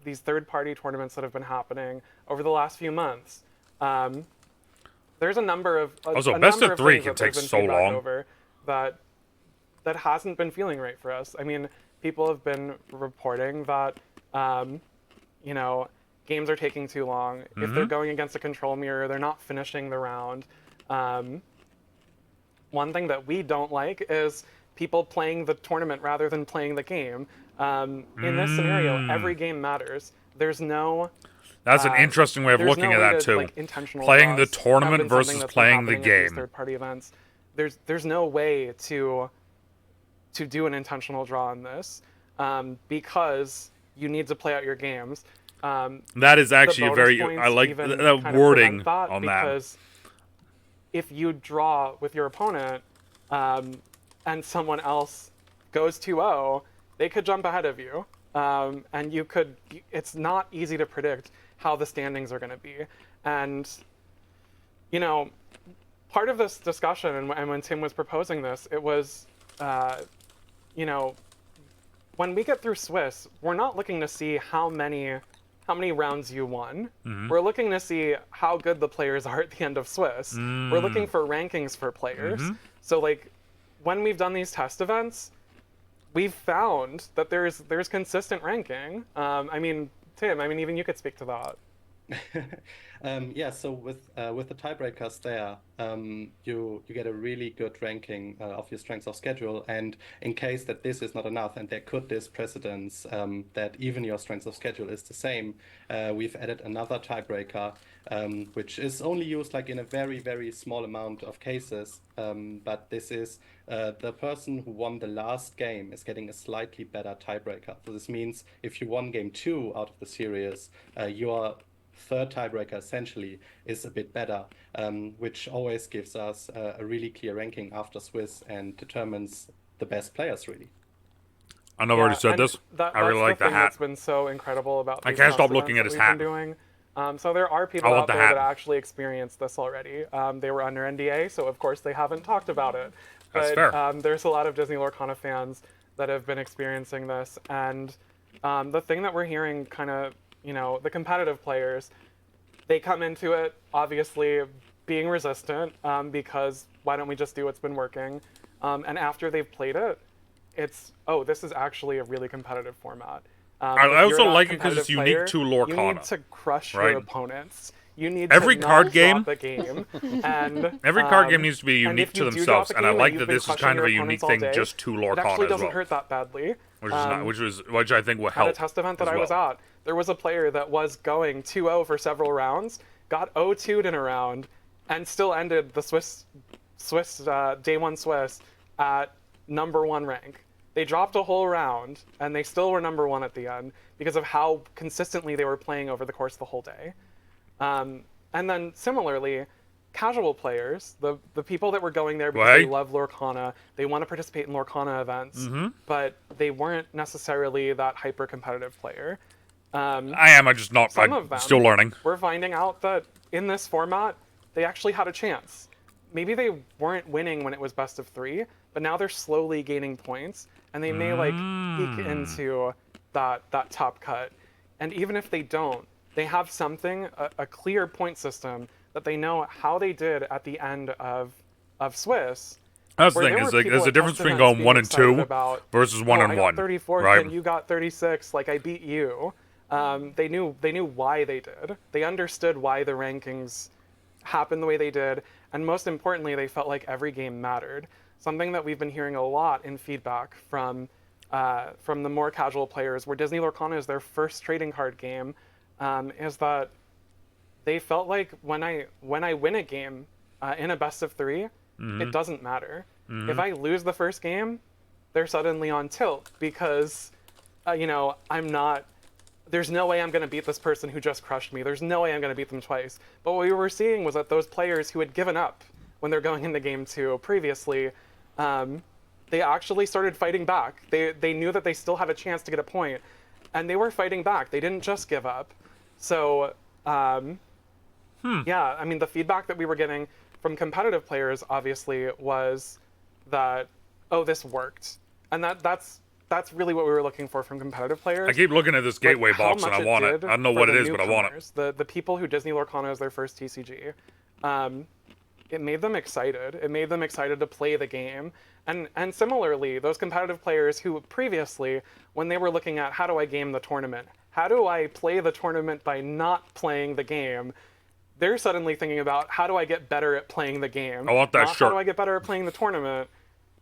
third-party tournaments that have been happening over the last few months. There's a number of Also, a best number of 3 things can that there's take been so feedback long. over that hasn't been feeling right for us. I mean, people have been reporting that you know, games are taking too long. If they're going against a control mirror, they're not finishing the round. One thing that we don't like is people playing the tournament rather than playing the game. In this scenario, every game matters. There's no That's an interesting way of there's looking no at way that to, too. like, intentional Playing the draws have tournament been something versus that's been playing the happening at these game. third-party events. There's no way to do an intentional draw in this because you need to play out your games. That is actually a the very bonus points I like even that kind of wording prevent on that. because if you draw with your opponent and someone else goes 2-0, they could jump ahead of you, and you could. It's not easy to predict how the standings are going to be, and you know, part of this discussion and when Tim was proposing this, it was, you know, when we get through Swiss, we're not looking to see how many rounds you won. We're looking to see how good the players are at the end of Swiss. We're looking for rankings for players. So like when we've done these test events, we've found that there's consistent ranking. I mean, Tim, I mean, even you could speak to that. Yeah, so with the tiebreakers there, you get a really good ranking of your strengths of schedule, and in case that this is not enough, and there could this precedence that even your strengths of schedule is the same, we've added another tiebreaker, which is only used like in a very, very small amount of cases, but this is the person who won the last game is getting a slightly better tiebreaker. So this means if you won game 2 out of the series, your third tiebreaker essentially is a bit better, which always gives us a really clear ranking after Swiss and determines the best players really. I know I've already said and this. I really like the thing hat. That's been so incredible about I these can't test stop looking events at that his we've been doing. So there are people I want out the there hat. that actually experienced this already. They were under NDA, so of course they haven't talked about it. That's But fair. There's a lot of Disney Lorcana fans that have been experiencing this, and the thing that we're hearing, kind of, you know, the competitive players, they come into it obviously being resistant because why don't we just do what's been working? And after they've played it, it's, oh, this is actually a really competitive format. I If also you're not a like it 'cause it's competitive unique to player, You Lorcana, need to crush right? your opponents. You need Every to card not game- drop the game. And Every card game needs to be and unique if you to do themselves, drop a and I game like you've that been this is crushing kind of your a unique opponents all thing day, just to it Lorcana actually as doesn't well, hurt that badly. which is not, which I think will help. At a test event that as I was well. at, there was a player that was going 2-0 for several rounds, got 0-2'd in a round, and still ended the day one Swiss at #1 rank. They dropped a whole round, and they still were #1 at the end because of how consistently they were playing over the course of the whole day. And then similarly, casual players, the people that were going there because they love Lorcana, they want to participate in Lorcana events, but they weren't necessarily that hyper-competitive player. I'm just not. I'm still learning. We're finding out that in this format, they actually had a chance. Maybe they weren't winning when it was best of 3, but now they're slowly gaining points, and they may peek into that top cut. And even if they don't, they have something, a clear point system that they know how they did at the end of Swiss. That's the thing, is like there's a difference between going 1 and 2 versus 1 and 1. I got 34th right? and you got 36. Like, I beat you. They knew why they did. They understood why the rankings happened the way they did, and most importantly, they felt like every game mattered. Something that we've been hearing a lot in feedback from the more casual players, where Disney Lorcana is their first trading card game, is that they felt like when I win a game in a best of 3, it doesn't matter. If I lose the first game, they're suddenly on tilt because, I'm not. There's no way I'm going to beat this person who just crushed me. There's no way I'm going to beat them twice. But what we were seeing was that those players who had given up when they're going into game 2 previously, they actually started fighting back. They knew that they still had a chance to get a point, and they were fighting back. They didn't just give up. So, yeah, I mean, the feedback that we were getting from competitive players, obviously, was that, oh, this worked. And that's really what we were looking for from competitive players. I keep looking at this gateway box and I want it. I don't know what it is, but I want it. The people who Disney Lorcana is their first TCG, it made them excited. It made them excited to play the game. And similarly, those competitive players who previously, when they were looking at how do I game the tournament, how do I play the tournament by not playing the game, they're suddenly thinking about how do I get better at playing the game. I want that shirt. How do I get better at playing the tournament?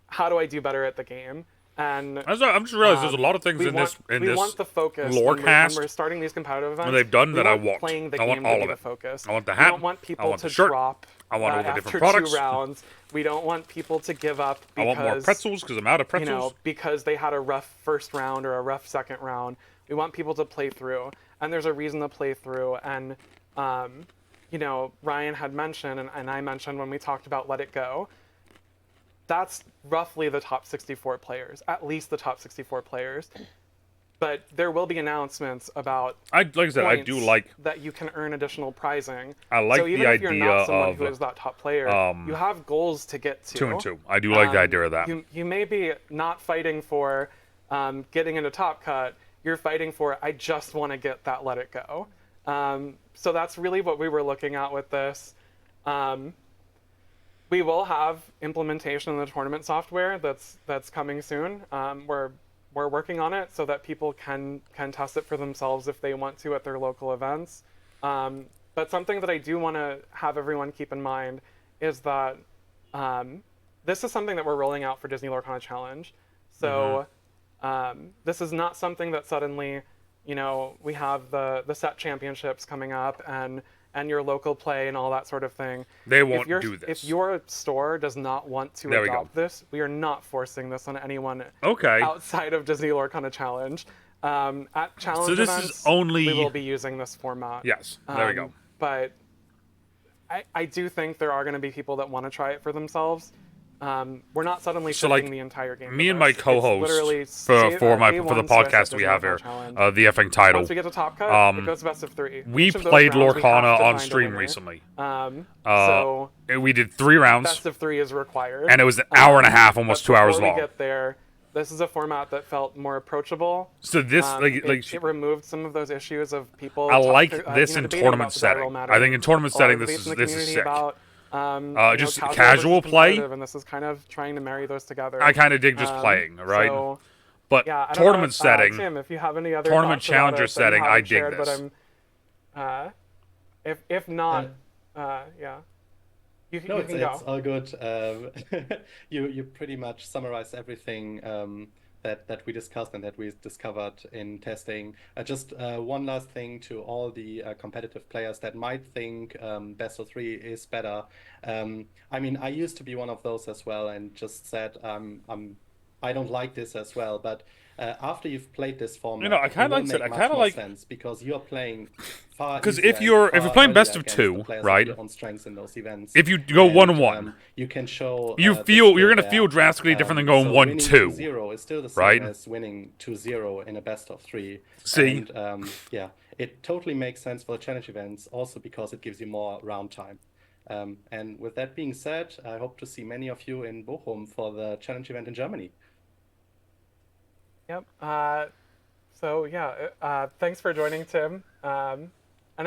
How do I do better at the game? And I'm just realizing there's a lot of things in this we want the focus Lorecast when we're starting these competitive events. they've done that I want. Playing the I want game all to of be it. the focus. I want the hat. We don't want people I want to the shirt. drop I want all the after different products. 2 rounds. We don't want people to give up because, I want more pretzels because I'm out of pretzels. Because they had a rough first round or a rough second round. We want people to play through, and there's a reason to play through. And Ryan had mentioned, and I mentioned when we talked about Let It Go. That's roughly the top 64 players, at least the top 64 players. But there will be announcements about like I said, I do like that you can earn additional prizing. I like so even the if you're idea not someone of who is that top player, you have goals to get to. 2 and 2. I do like the idea of that. You may be not fighting for getting into top cut. You're fighting for I just want to get that Let It Go. So that's really what we were looking at with this. We will have implementation in the tournament software that's coming soon. We're working on it so that people can test it for themselves if they want to at their local events. But something that I do want to have everyone keep in mind is that this is something that we're rolling out for Disney Lorcana Challenge. So this is not something that suddenly, we have the set championships coming up and your local play and all that sort of thing. They won't do this. If your store does not want to adopt this, we are not forcing this on anyone outside of Disney Lorcana Challenge. At challenge events, we will be using this format. Yes, there we go. But I do think there are going to be people that want to try it for themselves. We're not suddenly shifting the entire game. Me and my co-host for the podcast we have here, the effing title. Once we get to top cut, it goes best of 3. We played Lorcana on stream recently. So we did 3 rounds. Best of 3 is required, and it was an hour and a half, almost 2 hours long. Before we get there, this is a format that felt more approachable. So this, it removed some of those issues of people. I like this in tournament setting. I think in tournament setting, this is sick. Just casual play. And this is kind of trying to marry those together. I kind of dig just playing, right? So, but yeah, tournament setting, Tim, if you have any other tournament thoughts about challenger it setting, that you I haven't dig shared, this. But if not, yeah. You can go. It's all good. You pretty much summarized everything that we discussed and that we discovered in testing. Just one last thing to all the competitive players that might think best of three is better. I mean, I used to be one of those as well, and just said I don't like this as well. But after you've played this format, I kind of like it. I kind of like sense because you're playing far because easier if you're and far playing best earlier of against two, the players right? with your own strengths in those events. If you go And, 1-1, you can show you're going to feel drastically different than going 1-2. Winning 2-0 is still the same right? as winning 2-0 in a best of three. See? And yeah, it totally makes sense for the challenge events also because it gives you more round time. And with that being said, I hope to see many of you in Bochum for the challenge event in Germany. Yep. So yeah, thanks for joining, Tim. And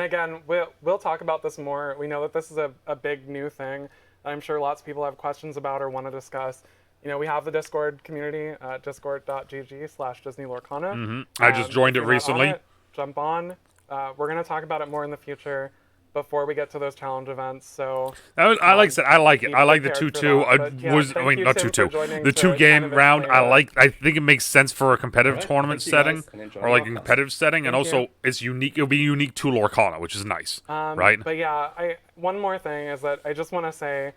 again, we'll talk about this more. We know that this is a big new thing. I'm sure lots of people have questions about or want to discuss. We have the Discord community, discord.gg/DisneyLorcana. I just joined If it you're not recently. on it, jump on. We're going to talk about it more in the future before we get to those challenge events. So like I said, I like it. be I like the prepared for 2-2. that. But, yeah, thank you, Not Tim, 2-2. for joining The to 2-game kind of round. explain I think it makes sense for a competitive Alright, tournament thank you, setting, guys, and enjoy or like a Lorecast. competitive setting, and Thank also you. it's unique. It'll be unique to Lorcana, which is nice, right? But yeah, one more thing is that I just want to say,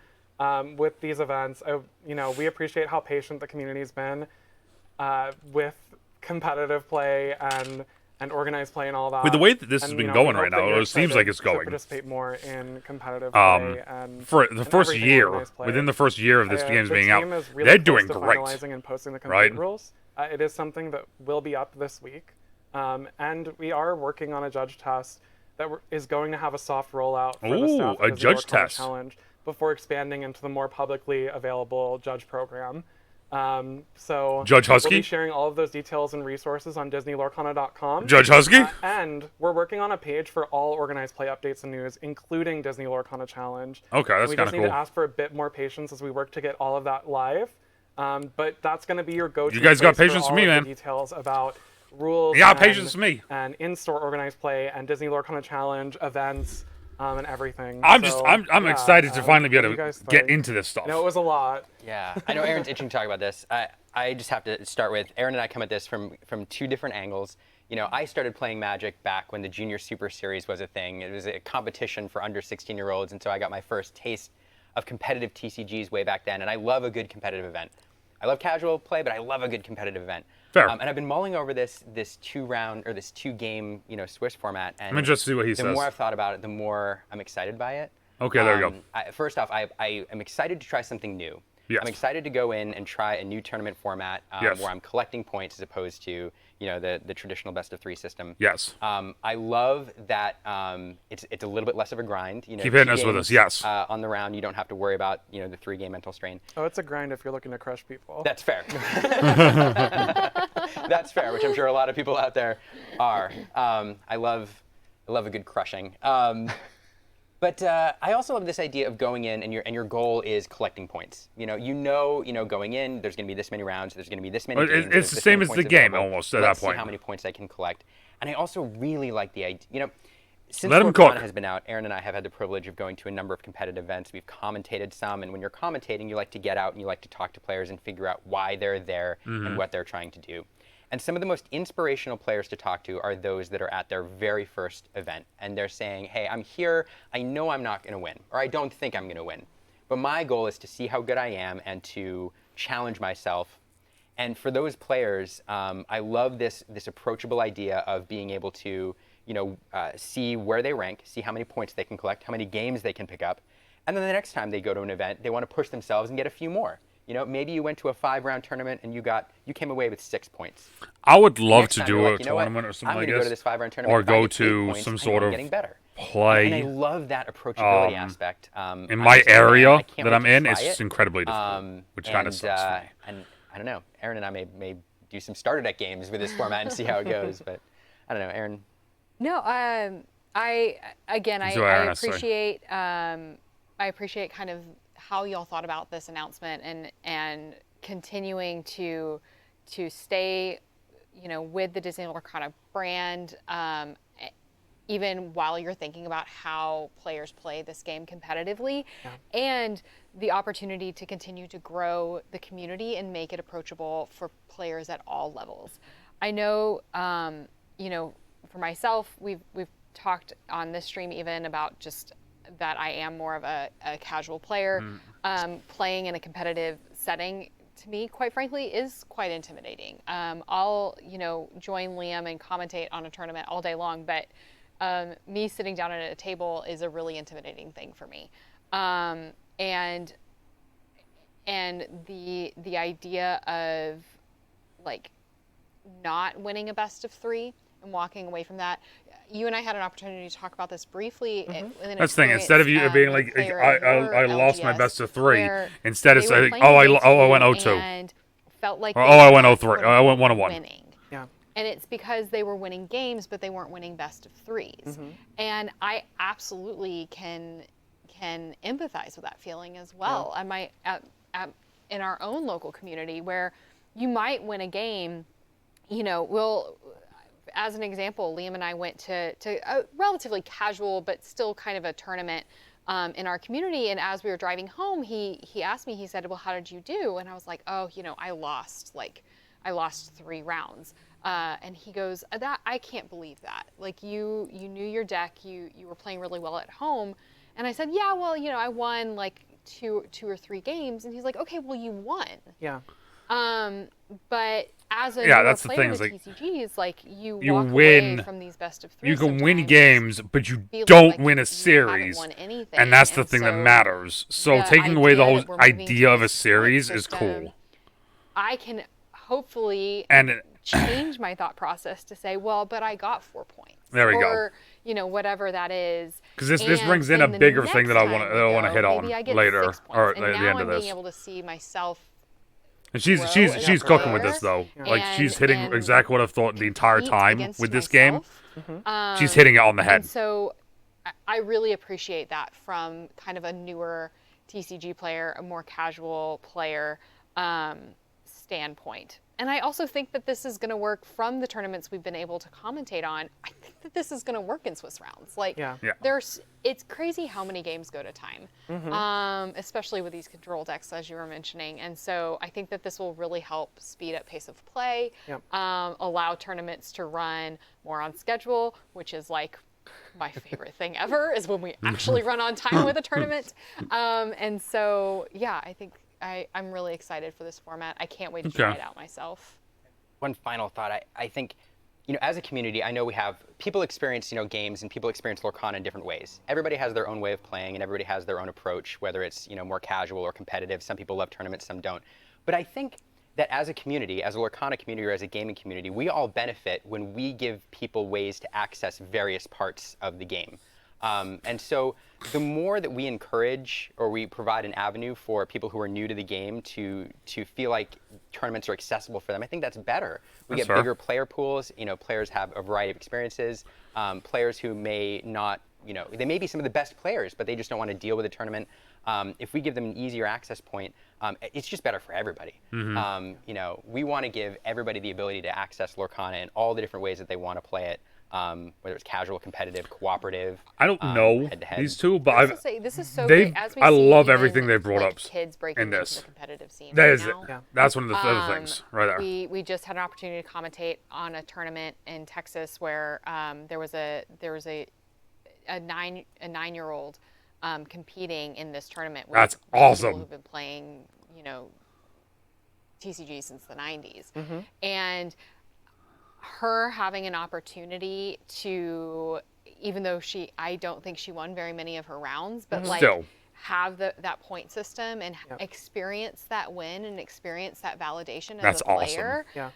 with these events, we appreciate how patient the community's been with competitive play and organized play and all that. With the way that this has And, been we going hope right that now, you're it seems excited like it's to going. participate more in competitive play and For the and first everything year, organized play. within the first year of this game's The being out, team is really they're close doing to great. finalizing and posting the complete right? rules. It is something that will be up this week, and we are working on a judge test that is going to have a soft rollout for the Ooh, staff a of the judge Lorcana test. Challenge before expanding into the more publicly available judge program. So Judge Husky? we'll be sharing all of those details and resources on DisneyLorcana.com. Judge Husky? And we're working on a page for all organized play updates and news, including Disney Lorcana Challenge. Okay, that's We kinda just need cool. to ask for a bit more patience as we work to get all of that live. But that's going to be your go-to. You guys got place patience for for me, all of man. the details about rules. You got and, patience for me. And in-store organized play and Disney Lorcana Challenge events and everything. I'm So, excited to finally be what do able you to guys get think? into this stuff. I know it was a lot. Yeah, I know Aaron's itching to talk about this. I just have to start with Aaron and I come at this from two different angles. I started playing Magic back when the Junior Super Series was a thing. It was a competition for under 16-year-olds, and so I got my first taste of competitive TCGs way back then, and I love a good competitive event. I love casual play, but I love a good competitive event. Fair. And I've been mulling over this two-game Swiss format, and Let me just see what he the says. more I've thought about it, the more I'm excited by it. Okay, there you go. First off, I am excited to try something new. Yes. I'm excited to go in and try a new tournament format Yes. where I'm collecting points as opposed to the traditional best of three system. Yes. I love that it's a little bit less of a grind. Keep hitting us with us, yes. On the round, you don't have to worry about the 3-game mental strain. Oh, it's a grind if you're looking to crush people. That's fair. That's fair, which I'm sure a lot of people out there are. I love a good crushing. But I also love this idea of going in and your goal is collecting points. Going in, there's going to be this many rounds, there's going to be this many games. It's the same as the game almost at that point. Let's see how many points I can collect. And I also really like the idea. Since Let 'em Lorcana cook. has been out, Aaron and I have had the privilege of going to a number of competitive events. We've commentated some, and when you're commentating, you like to get out and you like to talk to players and figure out why they're there and what they're trying to do. And some of the most inspirational players to talk to are those that are at their very first event. And they're saying, hey, I'm here. I know I'm not going to win, or I don't think I'm going to win. But my goal is to see how good I am and to challenge myself. And for those players, I love this approachable idea of being able to see where they rank, see how many points they can collect, how many games they can pick up. And then the next time they go to an event, they want to push themselves and get a few more. Maybe you went to a 5-round tournament and you came away with 6 points. I would love Next to time do you're a like, you know what? tournament or something I'm like going to go to this. this 5-round tournament. Or If I go get 8 to points, some I know sort I'm of getting better. play. And I love that approachability aspect. In my area that I'm in, it's it's incredibly difficult, which kind of sucks for me. And I don't know. Aaron and I may do some starter deck games with this format and see how it goes. But I don't know, Aaron. No, I Enjoy, Aaron, I say. appreciate kind of how y'all thought about this announcement and continuing to stay, with the Disney Lorcana brand, even while you're thinking about how players play this game competitively, and the opportunity to continue to grow the community and make it approachable for players at all levels. I know, you know, for myself, we've talked on this stream even about just that I am more of a casual player. Playing in a competitive setting, to me, quite frankly, is quite intimidating. I'll, you know, join Liam and commentate on a tournament all day long, but me sitting down at a table is a really intimidating thing for me. And the idea of like not winning a best of 3 and walking away from that. You and I had an opportunity to talk about this briefly. That's the thing. Instead of you being like, I lost my best of 3, instead it's like, I went 0-2. And felt like I went 0-3. I went 1-1. Winning. Yeah. And it's because they were winning games, but they weren't winning best of 3s. And I absolutely can empathize with that feeling as well. I might in our own local community where you might win a game, you know, as an example, Liam and I went to a relatively casual but still kind of a tournament in our community. And as we were driving home, he asked me, he said, well, how did you do? And I was like, oh, you know, I lost 3 rounds. And he goes, I can't believe that. Like you knew your deck, you were playing really well at home. And I said, yeah, well, you know, I won like two or 3 games. And he's like, okay, well, you won. Yeah. But as a that's the player thing, with is like, TCGs, like you win away from these best of 3. You can win sometimes games, but you feeling don't like win a you haven't series, won anything. and that's the And thing that so matters. So the taking away the idea whole that we're moving idea to of a this point series is system, cool. I can hopefully And change my thought process to say, well, but I got 4 points. There we go. Or, you know, whatever that is. Because this brings in a then the bigger thing that I next want time we to go, hit on maybe I get later, 6 points. or And at the now end of I'm this. being able to see myself. And she's cooking with this though. Like she's hitting exactly what I've thought the entire time with this game. She's hitting it on the head. And so I really appreciate that from kind of a newer TCG player, a more casual player standpoint. And I also think that this is going to work from the tournaments we've been able to commentate on. I think that this is going to work in Swiss rounds. Like, it's crazy how many games go to time, especially with these control decks, as you were mentioning. And so I think that this will really help speed up pace of play, allow tournaments to run more on schedule, which is like my favorite thing ever, is when we actually run on time with a tournament. And so, yeah, I think I'm really excited for this format. I can't wait to try it out myself. One final thought. I think, you know, as a community, I know we have people experience, you know, games and people experience Lorcana in different ways. Everybody has their own way of playing and everybody has their own approach, whether it's, you know, more casual or competitive. Some people love tournaments, some don't. But I think that as a community, as a Lorcana community or as a gaming community, we all benefit when we give people ways to access various parts of the game. And so the more that we encourage or we provide an avenue for people who are new to the game to feel like tournaments are accessible for them, I think that's better. We get bigger player pools. You know, players have a variety of experiences. Players who may not, you know, they may be some of the best players, but they just don't want to deal with a tournament. If we give them an easier access point, it's just better for everybody. You know, we want to give everybody the ability to access Lorcana in all the different ways that they want to play it. Whether it's casual, competitive, cooperative. I don't know head-to-head. these two, but this is so great. As we I see love even, everything they've brought like, up kids breaking in this. into the competitive scene That right is now. that's one of the other things right there. We just had an opportunity to commentate on a tournament in Texas where there was a 9-year-old competing in this tournament. With That's people awesome. who've been playing, you know, TCG since the 90s, and her having an opportunity to, even though I don't think she won very many of her rounds, but like Still. have that point system and experience that win and experience that validation as That's a player. Yeah.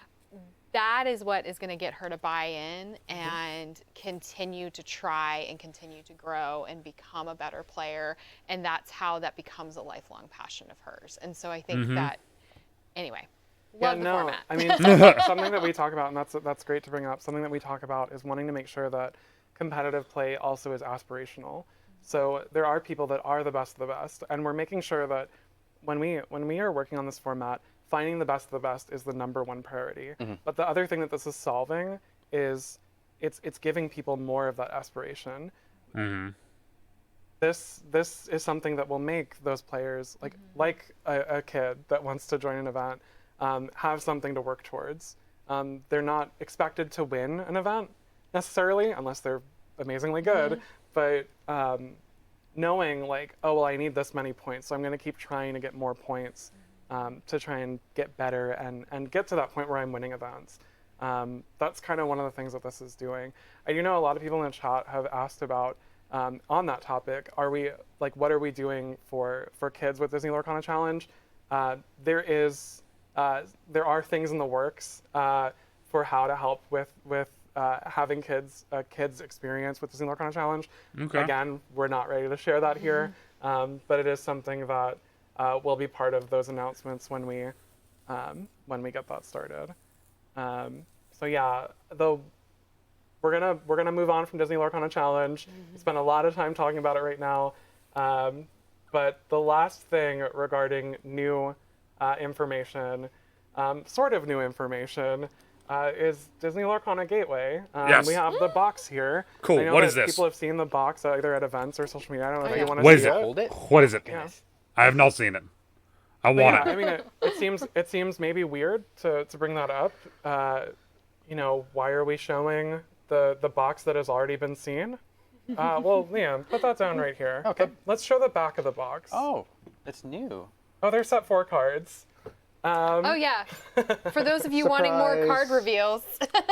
That is what is going to get her to buy in and continue to try and continue to grow and become a better player. And that's how that becomes a lifelong passion of hers. And so I think that, anyway. Love the format. I mean, something that we talk about, and that's great to bring up, something that we talk about is wanting to make sure that competitive play also is aspirational. So there are people that are the best of the best, and we're making sure that when we are working on this format, finding the best of the best is the #1 priority. But the other thing that this is solving is it's giving people more of that aspiration. Mm-hmm. This is something that will make those players like a kid that wants to join an event have something to work towards. They're not expected to win an event necessarily unless they're amazingly good, but knowing like, oh well, I need this many points, so I'm going to keep trying to get more points to try and get better and get to that point where I'm winning events. That's kind of one of the things that this is doing. I do know a lot of people in the chat have asked about on that topic, what are we doing for kids with Disney Lorcana Challenge? There are things in the works for how to help with having kids experience with Disney Lorcana Challenge. Okay. Again, we're not ready to share that here, but it is something that will be part of those announcements when we get that started. So yeah, though. We're gonna move on from Disney Lorcana Challenge. We spent a lot of time talking about it right now, but the last thing regarding new information, sort of new information, is Disney Lorcana Gateway. Yes. We have the box here. Cool. I know What that is this? People have seen the box either at events or social media. I don't know if you want to What see is it? Hold it. What is it? Yeah. I have not seen it. I But want yeah, it. I mean, it seems maybe weird to bring that up. Why are we showing the box that has already been seen? Well, Liam, put that down right here. Okay. Let's show the back of the box. Oh, that's new. Oh, there's set 4 cards. Oh yeah. For those of you wanting more Surprise. card reveals.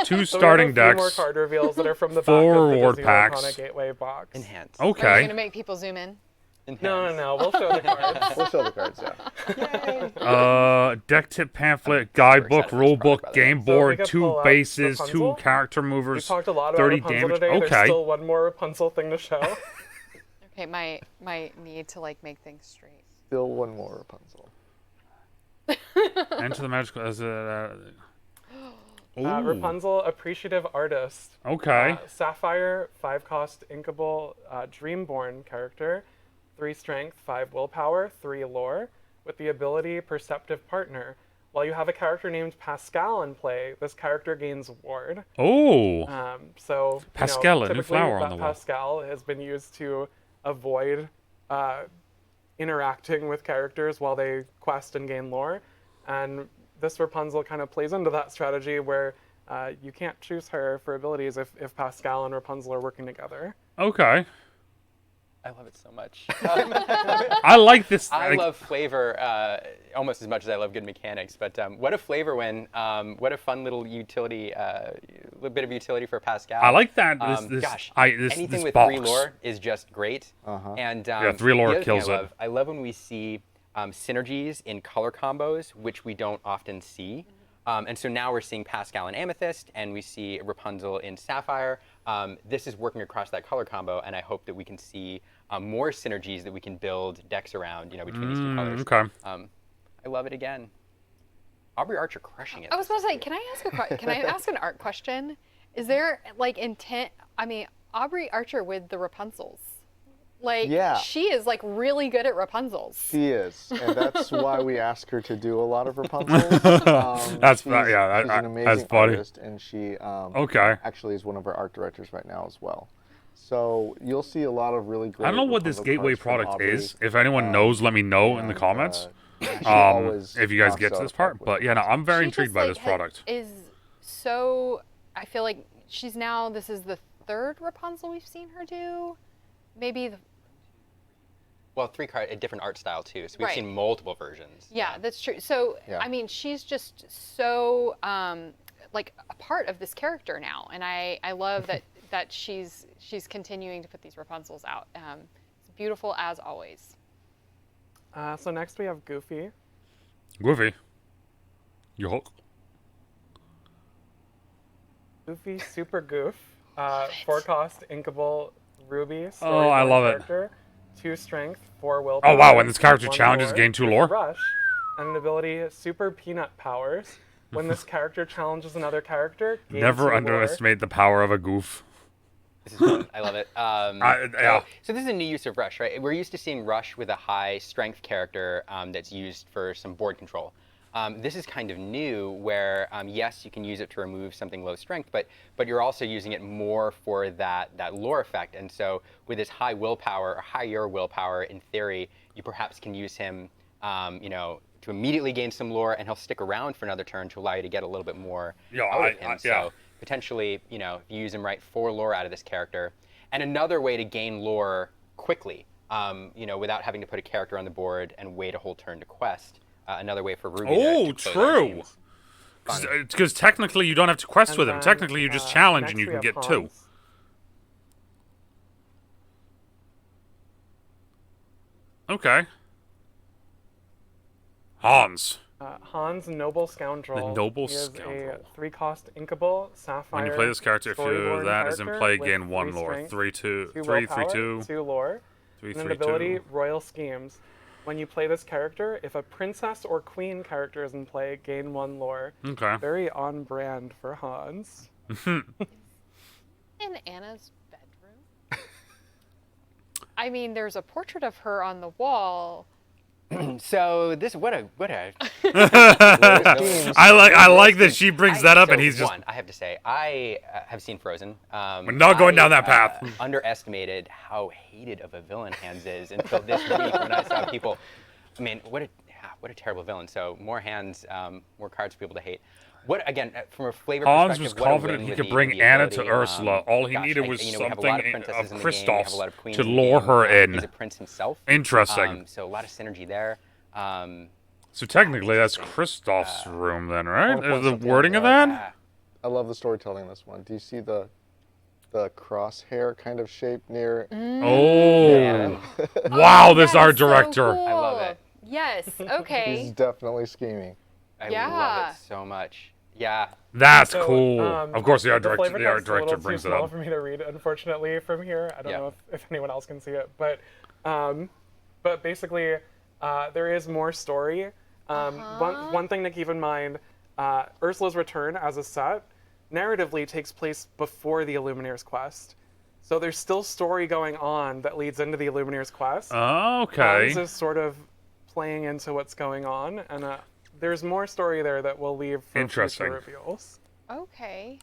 2 So starting we have a few more decks. card reveals that are from the back 4 of the reward Disney packs. Lorcana Gateway box. Enhance. Are you Okay. gonna make people zoom in? Enhance. No, we'll show the cards. We'll show the cards, yeah. Deck tip pamphlet, guidebook, excited for this rule product, book, by the way. game So we board, could 2 pull out bases, 2 Rapunzel. character We movers, talked a lot about 30 Rapunzel damage. today. Okay. There's still one more Rapunzel thing to show. Okay, my need to like make things straight. Still one more Rapunzel. Enter the magical. Rapunzel, appreciative artist. Okay. Sapphire, 5-cost inkable Dreamborn character, 3 strength, 5 willpower, 3 lore, with the ability Perceptive Partner. While you have a character named Pascal in play, this character gains ward. Oh. So Pascal, a new typically flower on that the wall. Pascal has been used to avoid interacting with characters while they quest and gain lore, and this Rapunzel kind of plays into that strategy where you can't choose her for abilities if Pascal and Rapunzel are working together. Okay. I love it so much. I like this. I love flavor almost as much as I love good mechanics. But what a flavor when, what a fun little utility, little bit of utility for Pascal. I like that. Gosh, This anything with box. 3 lore is just great. And Yeah, 3 lore the other thing kills it. I love when we see synergies in color combos, which we don't often see. And so now we're seeing Pascal in Amethyst, and we see Rapunzel in Sapphire. This is working across that color combo, and I hope that we can see more synergies that we can build decks around, between these 2 colors. Okay. I love it again. Aubrey Archer crushing it. I was about to say, can I ask an art question? Is there like intent? I mean, Aubrey Archer with the Rapunzels. Like, Yeah. she is like really good at Rapunzels. She is, and that's why we ask her to do a lot of Rapunzels. That's she's, fa- yeah, she's that- an amazing that's funny. artist, and she Okay. actually is one of our art directors right now as well. So you'll see a lot of really great. I don't know what this Rapunzel gateway cards from product Aubrey. is. If anyone knows, let me know in the And, comments. she always If you guys knocks get to out this a part. park But with yeah, no, I'm very She intrigued just, by like, this product. Is so. I feel like she's now. This is the 3rd Rapunzel we've seen her do. Maybe the. Well, 3 card, a different art style too. So we've Right. seen multiple versions. Yeah, that's true. So Yeah. I mean, she's just so like a part of this character now, and I love that she's continuing to put these Rapunzels out. It's beautiful as always. So next we have Goofy. Goofy. You hook. Goofy Super Goof. 4-cost inkable Ruby. Oh, I storyboard love it. character, 2 strength, 4 willpower. Oh, wow, when this character 1 challenges, lore, gain 2 lore? Rush, and an ability Super Peanut Powers. When this character challenges another character, gain 2 Never lore. underestimate the power of a goof. This is fun. I love it. yeah. So this is a new use of Rush, right? We're used to seeing Rush with a high strength character that's used for some board control. This is kind of new, where yes, you can use it to remove something low strength, but you're also using it more for that lore effect. And so with his high willpower or higher willpower, in theory, you perhaps can use him, to immediately gain some lore, and he'll stick around for another turn to allow you to get a little bit more out of him. So potentially, if you use him right, 4 lore out of this character, and another way to gain lore quickly, without having to put a character on the board and wait a whole turn to quest. Another way for Ruby to close out games. Because technically you don't have to quest And with him. then, Technically you just challenge and next you we can have get 2. Hans. Okay. Hans. Hans, Noble Scoundrel. The Noble He is Scoundrel. a 3-cost inkable sapphire. When you play this character, if storyboard that is in character play, with gain 1 3 lore. strength, 3/2, 2 3, willpower, 3/2, 2 lore, 3, and an 3, ability 2. Royal Schemes. When you play this character, if a princess or queen character is in play, gain 1 lore. Okay. Very on brand for Hans. In Anna's bedroom? I mean, there's a portrait of her on the wall. So this what a I like that she brings that up, and he's just. I have to say, I have seen Frozen. We're not going down that path. Underestimated how hated of a villain Hans is until this week when I saw people. I mean, what a terrible villain. So more Hans, more cards for people to hate. What again from a flavor Hans perspective? was what a confident win he with could the bring Anna to ability. Ursula. All he Gosh, needed was we have a lot of something princesses of in the game, we have Kristoff's a lot of queens to in the lure game. her in. He's a prince himself. Interesting. So a lot of synergy there. So technically, that's Kristoff's room, then, right? One Is point the something wording like of that. that? I love the storytelling in this one. Do you see the crosshair kind of shape near? Oh, Yeah. wow! This That art is so director. cool. I love it. Yes, He's okay. definitely scheming. I Yeah. love it so much. Yeah. That's So, cool. Of course, the art flavor director text's a little brings too it small up. for me to read, unfortunately, from here. I don't Yeah. know if anyone else can see it, but basically, there is more story. One thing to keep in mind: Ursula's return as a set narratively takes place before the Illumineers Quest, so there's still story going on that leads into the Illumineers Quest. Okay. Hans is sort of playing into what's going on, and there's more story there that we'll leave for Interesting. future reveals. Okay.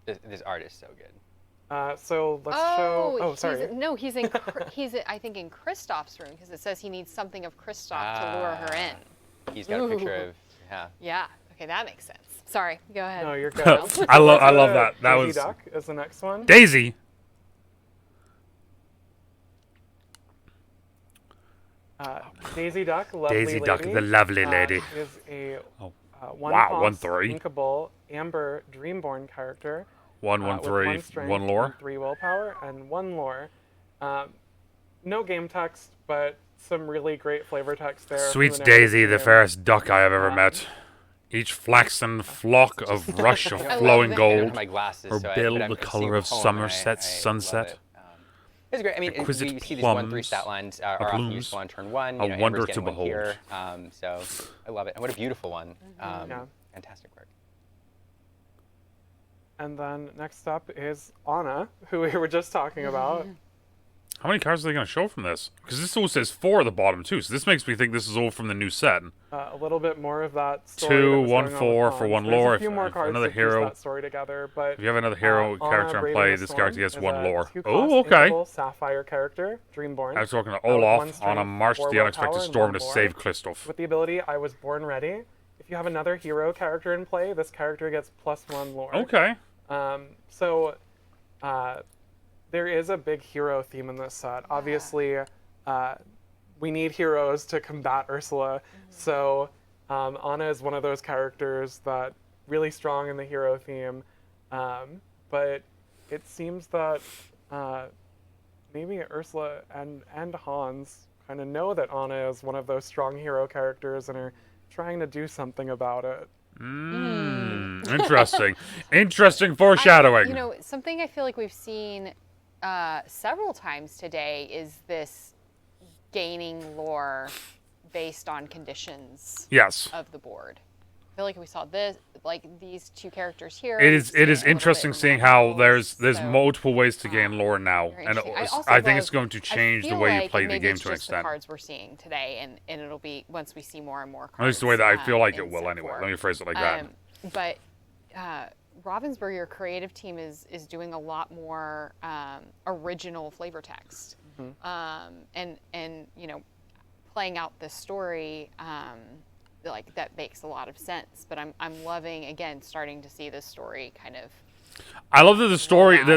This art is so good. So let's show. Oh, sorry. He's in. I think in Kristoff's room because it says he needs something of Kristoff to lure her in. He's got a picture Ooh. of yeah. Yeah. Okay, that makes sense. Sorry. Go ahead. No, you're good. I love that. That Daisy was Duck is the next one. Daisy. Daisy Duck, lovely Daisy lady. Duck, the lovely lady. Is a wow, 1/3 inkable Amber Dreamborn character. 1, 1, with 3, 1 strength 1 lore. and 3 willpower and 1 lore. No game text, but some really great flavor text there. from Sweet the narrative Daisy, the team. fairest duck I have ever met. Each flaxen flock of rush of love flowing that. I don't have gold. my glasses, Her so I- bill but I'm the seeing color of poem, and Somerset's I love sunset. it. It's great. I mean, Exquisite we see these 1/3 plums, stat lines are a often blooms, useful on turn 1. a You know, wonder Amber's to getting one behold. here, so I love it. And what a beautiful one. Yeah. Fantastic work. And then next up is Anna, who we were just talking about. How many cards are they going to show from this? Because this all says 4 at the bottom, too. So this makes me think this is all from the new set. A little bit more of that story. 2, that was 1, going on 4 with for Hans. 1 There's lore. A few more If cards another to piece hero, that story together, but if you have another hero Anna character in Braving play, the this Storm character gets is 1 a lore. 2-cost Oh, okay. inkable Sapphire character, Dreamborn. I was talking to with 1 Olaf on a strength, march to 4 the unexpected willpower, and storm 1 to lore. save Kristoff. With the ability I Was Born Ready, if you have another hero character in play, this character gets +1 lore. Okay. So there is a big hero theme in this set. Obviously, we need heroes to combat Ursula. So Anna is one of those characters that really strong in the hero theme. But it seems that maybe Ursula and Hans kind of know that Anna is one of those strong hero characters and are trying to do something about it. Interesting. Interesting foreshadowing. You know, something I feel like we've seen several times today is this gaining lore based on conditions Yes. of the board. I feel like we saw this like these two characters here. It is interesting seeing how there's multiple ways to gain lore now, and I think it's going to change the way you play the game to an extent. The cards we're seeing today, and it'll be once we see more and more cards. At least the way that I feel like it will anyway. Let me phrase it like that. But Ravensburg, your creative team is doing a lot more original flavor text, and you know, playing out this story. Like that makes a lot of sense, but I'm loving again starting to see this story kind of. I love that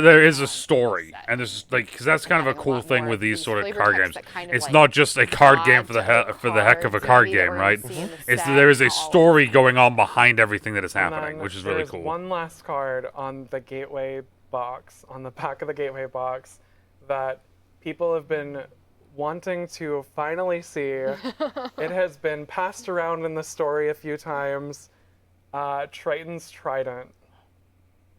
there is a story, and there's like because that's kind of a cool thing with these sort of card games. It's not just a card game for the heck of a card game, right? There is a story going on behind everything that is happening, which is really cool. One last card on the gateway box, on the back of the gateway box, that people have been wanting to finally see. It has been passed around in the story a few times. Triton's Trident.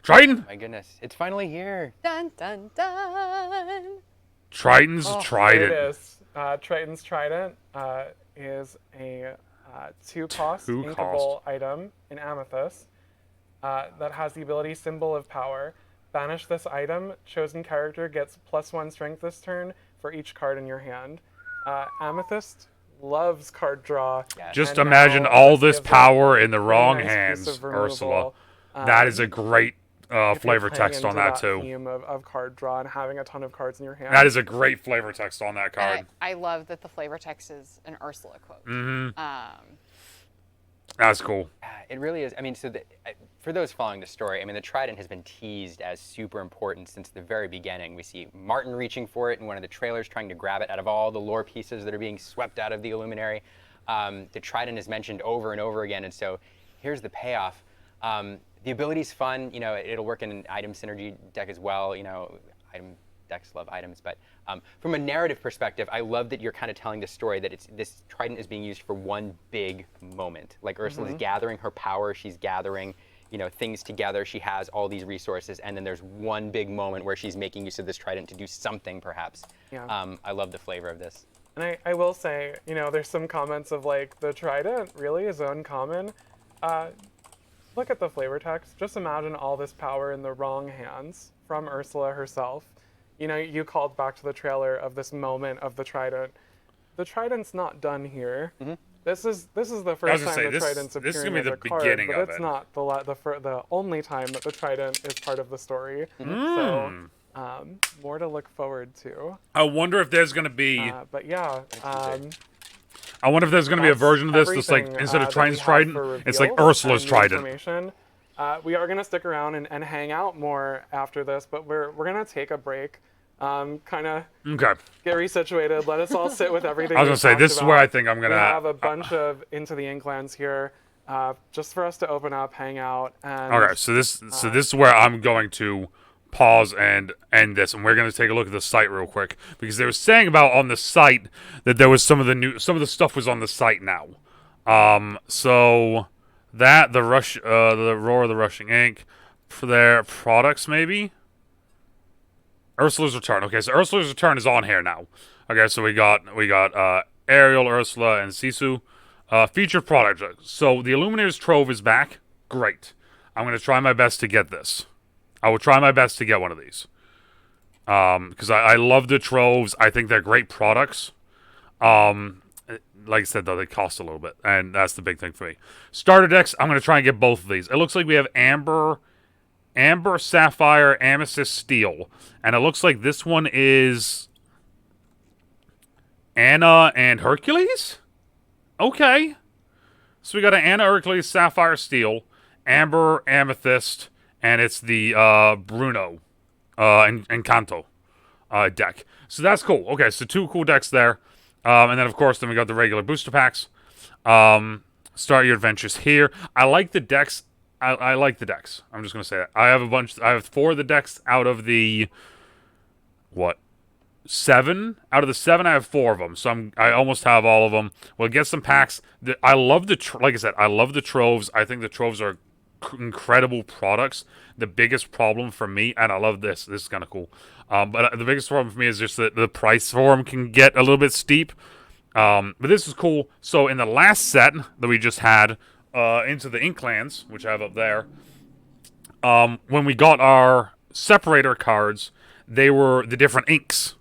Triton? Oh my goodness, it's finally here. Dun dun dun. Triton's Trident. It is. Triton's Trident is a two-cost inkable item in Amethyst that has the ability Symbol of Power. Banish this item. Chosen character gets +1 strength this turn for each card in your hand. Amethyst loves card draw. Yeah. Just imagine all this power in the wrong hands, Ursula. That is a great flavor text on that too. Theme of card draw and having a ton of cards in your hand. That is a great flavor text on that card. I love that the flavor text is an Ursula quote. That's cool. It really is. I mean, so for those following the story, I mean, the Trident has been teased as super important since the very beginning. We see Martin reaching for it in one of the trailers, trying to grab it out of all the lore pieces that are being swept out of the Illuminary. The Trident is mentioned over and over again, and so here's the payoff. The ability's fun. You know, it'll work in an item synergy deck as well. You know, item decks love items, but from a narrative perspective, I love that you're kind of telling the story that this Trident is being used for one big moment. Like Ursula's gathering her power, she's gathering, you know, things together. She has all these resources, and then there's one big moment where she's making use of this Trident to do something, perhaps. Yeah. I love the flavor of this. And I will say, you know, there's some comments of like, the Trident really is uncommon. Look at the flavor text. Just imagine all this power in the wrong hands from Ursula herself. You know, you called back to the trailer of this moment of the Trident. The Trident's not done here. This is the first time the Trident's appearing this is gonna be as the a card, beginning but of it's it. not the only time that the Trident is part of the story. So, more to look forward to. I wonder if there's gonna be. But yeah. I wonder if there's going to be a version of this that's like, instead of Triton's Trident, it's like Ursula's Trident. We are going to stick around and hang out more after this, but we're going to take a break. Kind of get resituated. Let us all sit with everything. I was going to say, this is where I think I'm going to have a bunch of Into the Inklands here, just for us to open up, hang out. And, okay, so this is where I'm going to pause and end this, and we're going to take a look at the site real quick, because they were saying about on the site that there was some of the stuff was on the site now. So that the Roar of the Rushing Ink for their products, maybe Ursula's Return. Okay, so Ursula's Return is on here now. Okay, so we got Ariel, Ursula, and Sisu. Featured product. So the Illumineers Trove is back. Great. I'm going to try my best to get this. I will try my best to get one of these. Because I love the Troves. I think they're great products. Like I said, though, they cost a little bit. And that's the big thing for me. Starter decks, I'm going to try and get both of these. It looks like we have Amber, Sapphire, Amethyst, Steel. And it looks like this one is Anna and Hercules? Okay. So we got an Anna, Hercules, Sapphire, Steel, Amber, Amethyst, and it's the Bruno Encanto deck. So that's cool. Okay, so 2 cool decks there. And then, of course, we got the regular booster packs. Start your adventures here. I like the decks. I like the decks. I'm just going to say that. I have 4 of the decks out of the... 7? Out of the 7, I have 4 of them. So I almost have all of them. We'll get some packs. I love like I said, I love the Troves. I think the Troves are incredible products. The biggest problem for me, and I love this. This is kind of cool. But the biggest problem for me is just that the price for them can get a little bit steep. But this is cool. So in the last set that we just had, into the Inklands, which I have up there, when we got our separator cards, they were the different inks.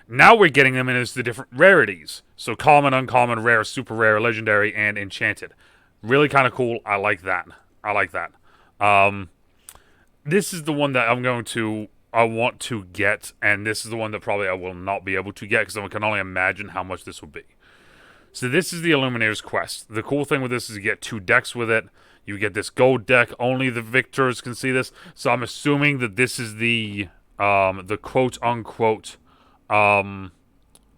Now we're getting them in as the different rarities. So common, uncommon, rare, super rare, legendary, and enchanted. Really kind of cool. I like that. This is the one that I want to get, and this is the one that probably I will not be able to get because I can only imagine how much this will be. So this is the Illumineers Quest. The cool thing with this is you get 2 decks with it. You get this gold deck. Only the victors can see this. So I'm assuming that this is the quote-unquote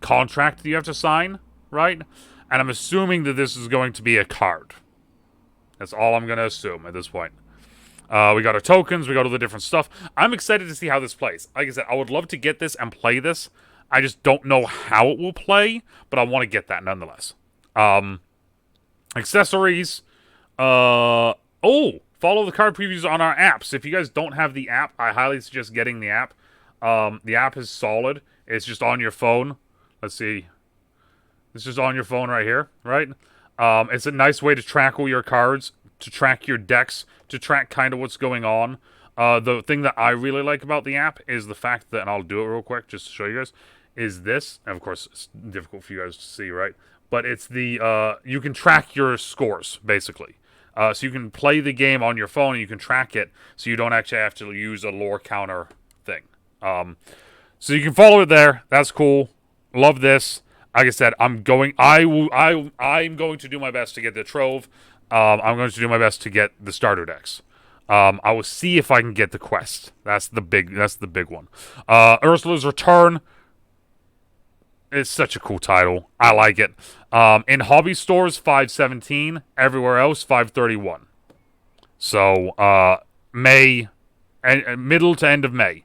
contract that you have to sign, right? And I'm assuming that this is going to be a card. That's all I'm going to assume at this point. We got our tokens. We got all the different stuff. I'm excited to see how this plays. Like I said, I would love to get this and play this. I just don't know how it will play, but I want to get that nonetheless. Accessories. Follow the card previews on our apps. If you guys don't have the app, I highly suggest getting the app. The app is solid. It's just on your phone. Let's see. It's just on your phone right here, right? It's a nice way to track all your cards, to track your decks, to track kind of what's going on. The thing that I really like about the app is the fact that, and I'll do it real quick just to show you guys, is this. And of course, it's difficult for you guys to see, right? But it's the, you can track your scores, basically. So you can play the game on your phone and you can track it, so you don't actually have to use a lore counter thing. So you can follow it there. That's cool. Love this. Like I said, I'm going to do my best to get the Trove. I'm going to do my best to get the starter decks. I will see if I can get the quest. That's the big one. Ursula's Return. It's such a cool title. I like it. In hobby stores, $5.17. Everywhere else, $5.31. So May, middle to end of May.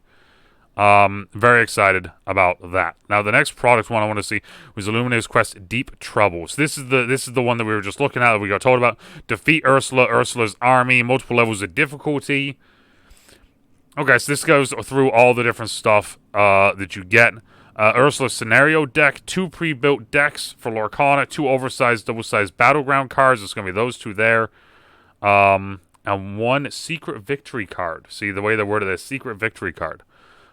Very excited about that. Now, the next product one I want to see was Illumineers Quest Deep Trouble. So this is the one that we were just looking at, that we got told about. Defeat Ursula, Ursula's army, multiple levels of difficulty. Okay, so this goes through all the different stuff that you get. Ursula's scenario deck, 2 pre-built decks for Lorcana, 2 oversized, double-sized battleground cards. It's going to be those 2 there. And 1 secret victory card. See the way they worded this, secret victory card.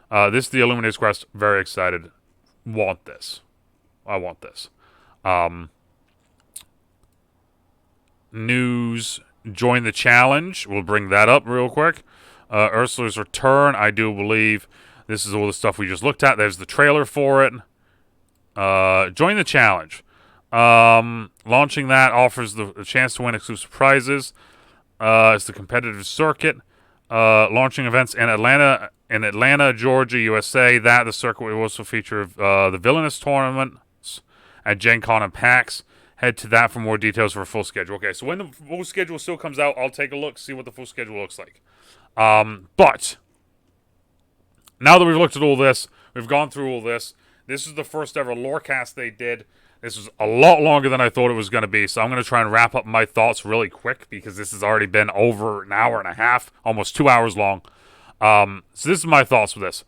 This is the Illumineers Quest. Very excited. Want this. I want this. News. Join the challenge. We'll bring that up real quick. Ursula's Return. I do believe this is all the stuff we just looked at. There's the trailer for it. Join the challenge. Launching that offers the chance to win exclusive prizes. It's the competitive circuit. Launching events in Atlanta, Georgia, USA. The circuit will also feature the Villainous tournaments at Gen Con and PAX. Head to that for more details for a full schedule. Okay, so when the full schedule still comes out, I'll take a look, see what the full schedule looks like. But now that we've looked at all this, we've gone through all this. This is the first ever Lorecast they did. This is a lot longer than I thought it was going to be, so I'm going to try and wrap up my thoughts really quick because this has already been over an hour and a half, almost 2 hours long. So this is my thoughts with this.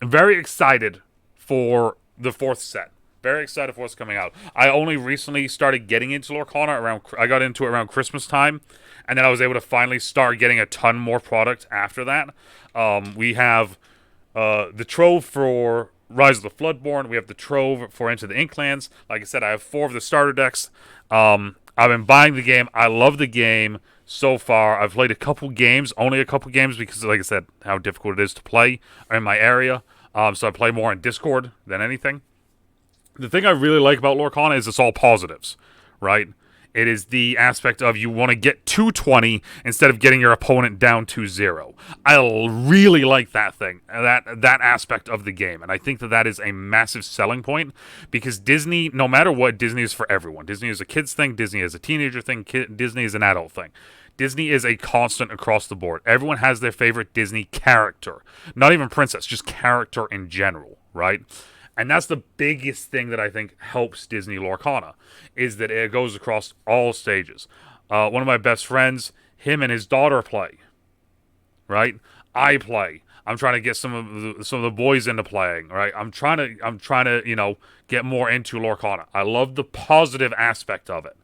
Very excited for the 4th set. Very excited for what's coming out. I only recently started getting into Lorcana I got into it around Christmas time, and then I was able to finally start getting a ton more product after that. We have the Trove for Rise of the Floodborn. We have the Trove for Into the Inklands. Like I said, I have 4 of the starter decks. I've been buying the game. I love the game so far. I've played a couple games, only a couple games, because, like I said, how difficult it is to play in my area. So I play more on Discord than anything. The thing I really like about Lorcana is it's all positives, right? It is the aspect of you want to get to 20 instead of getting your opponent down to 0. I really like that thing, that aspect of the game. And I think that is a massive selling point because Disney, no matter what, Disney is for everyone. Disney is a kid's thing. Disney is a teenager thing. Disney is an adult thing. Disney is a constant across the board. Everyone has their favorite Disney character. Not even princess, just character in general, right? And that's the biggest thing that I think helps Disney Lorcana, is that it goes across all stages. One of my best friends, him and his daughter play, right? I play. I'm trying to get some of the boys into playing, right? I'm trying to get more into Lorcana. I love the positive aspect of it.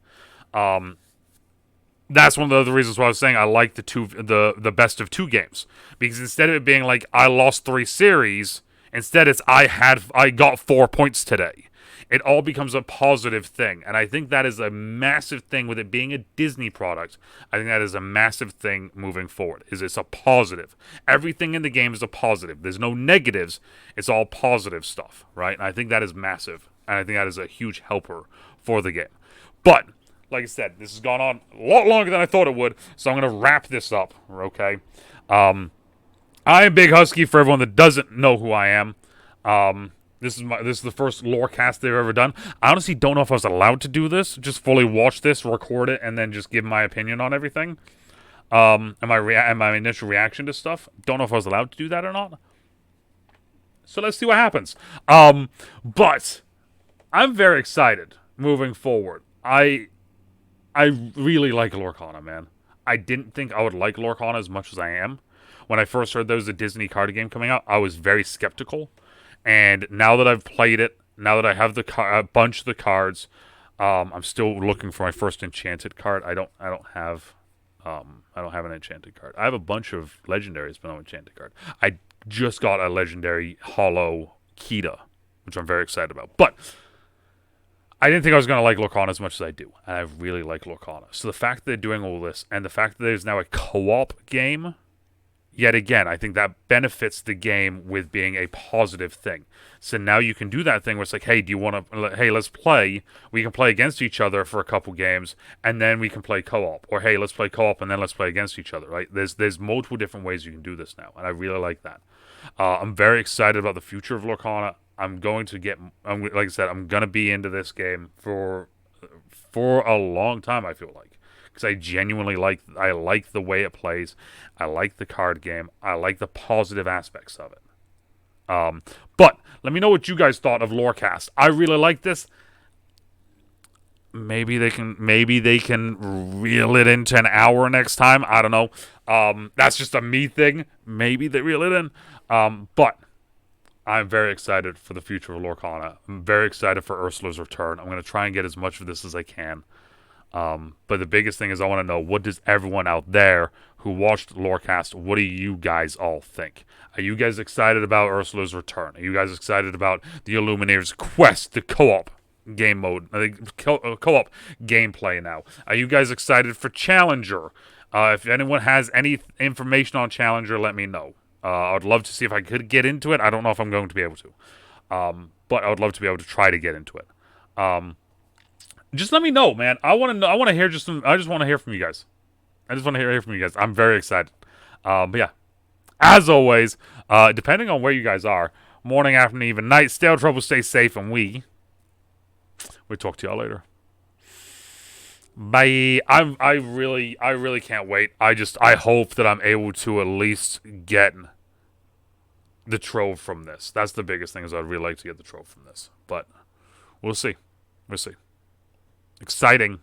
that's one of the other reasons why I was saying I like the best of two games, because instead of it being like I lost 3 series, instead it's I got 4 points today. It all becomes a positive thing, and I think that is a massive thing with it being a Disney product. I think that is a massive thing moving forward. Is it's a positive. Everything in the game is a positive. There's no negatives. It's all positive stuff, right? And I think that is massive, and I think that is a huge helper for the game. But like I said, this has gone on a lot longer than I thought it would, so I'm going to wrap this up, okay? I am Big Husky, for everyone that doesn't know who I am. This is the first Lorecast they've ever done. I honestly don't know if I was allowed to do this, just fully watch this, record it, and then just give my opinion on everything. And my initial reaction to stuff. Don't know if I was allowed to do that or not. So let's see what happens. But I'm very excited moving forward. I really like Lorcana, man. I didn't think I would like Lorcana as much as I am. When I first heard there was a Disney card game coming out, I was very skeptical. And now that I've played it, now that I have a bunch of the cards, I'm still looking for my first enchanted card. I don't have an enchanted card. I have a bunch of legendaries, but no enchanted card. I just got a legendary Hollow Kita, which I'm very excited about. But I didn't think I was going to like Lorcana as much as I do, and I really like Lorcana. So the fact that they're doing all this, and the fact that there's now a co-op game, yet again, I think that benefits the game with being a positive thing. So now you can do that thing where it's like, hey, do you want to, hey, let's play. We can play against each other for a couple games, and then we can play co-op. Or, hey, let's play co-op, and then let's play against each other, right? There's multiple different ways you can do this now, and I really like that. I'm very excited about the future of Lorcana. Like I said, I'm going to be into this game for a long time, I feel like. Because I genuinely like the way it plays. I like the card game. I like the positive aspects of it. But let me know what you guys thought of Lorecast. I really like this. Maybe they can reel it into an hour next time. I don't know. That's just a me thing. Maybe they reel it in. But I'm very excited for the future of Lorcana. I'm very excited for Ursula's return. I'm going to try and get as much of this as I can. But the biggest thing is I want to know, what does everyone out there who watched Lorecast, what do you guys all think? Are you guys excited about Ursula's return? Are you guys excited about the Illumineers Quest, the co-op game mode, co-op gameplay now? Are you guys excited for Challenger? If anyone has any information on Challenger, let me know. I'd love to see if I could get into it. I don't know if I'm going to be able to. But I would love to be able to try to get into it. Just let me know, man. I want to know. I want to hear I just want to hear from you guys. I just want to hear from you guys. I'm very excited. But yeah, as always, depending on where you guys are, morning, afternoon, even night, stay out of trouble, stay safe, and we'll talk to y'all later. Bye. I really can't wait. I hope that I'm able to at least get the trove from this. That's the biggest thing, is I'd really like to get the trove from this. But we'll see. We'll see. Exciting.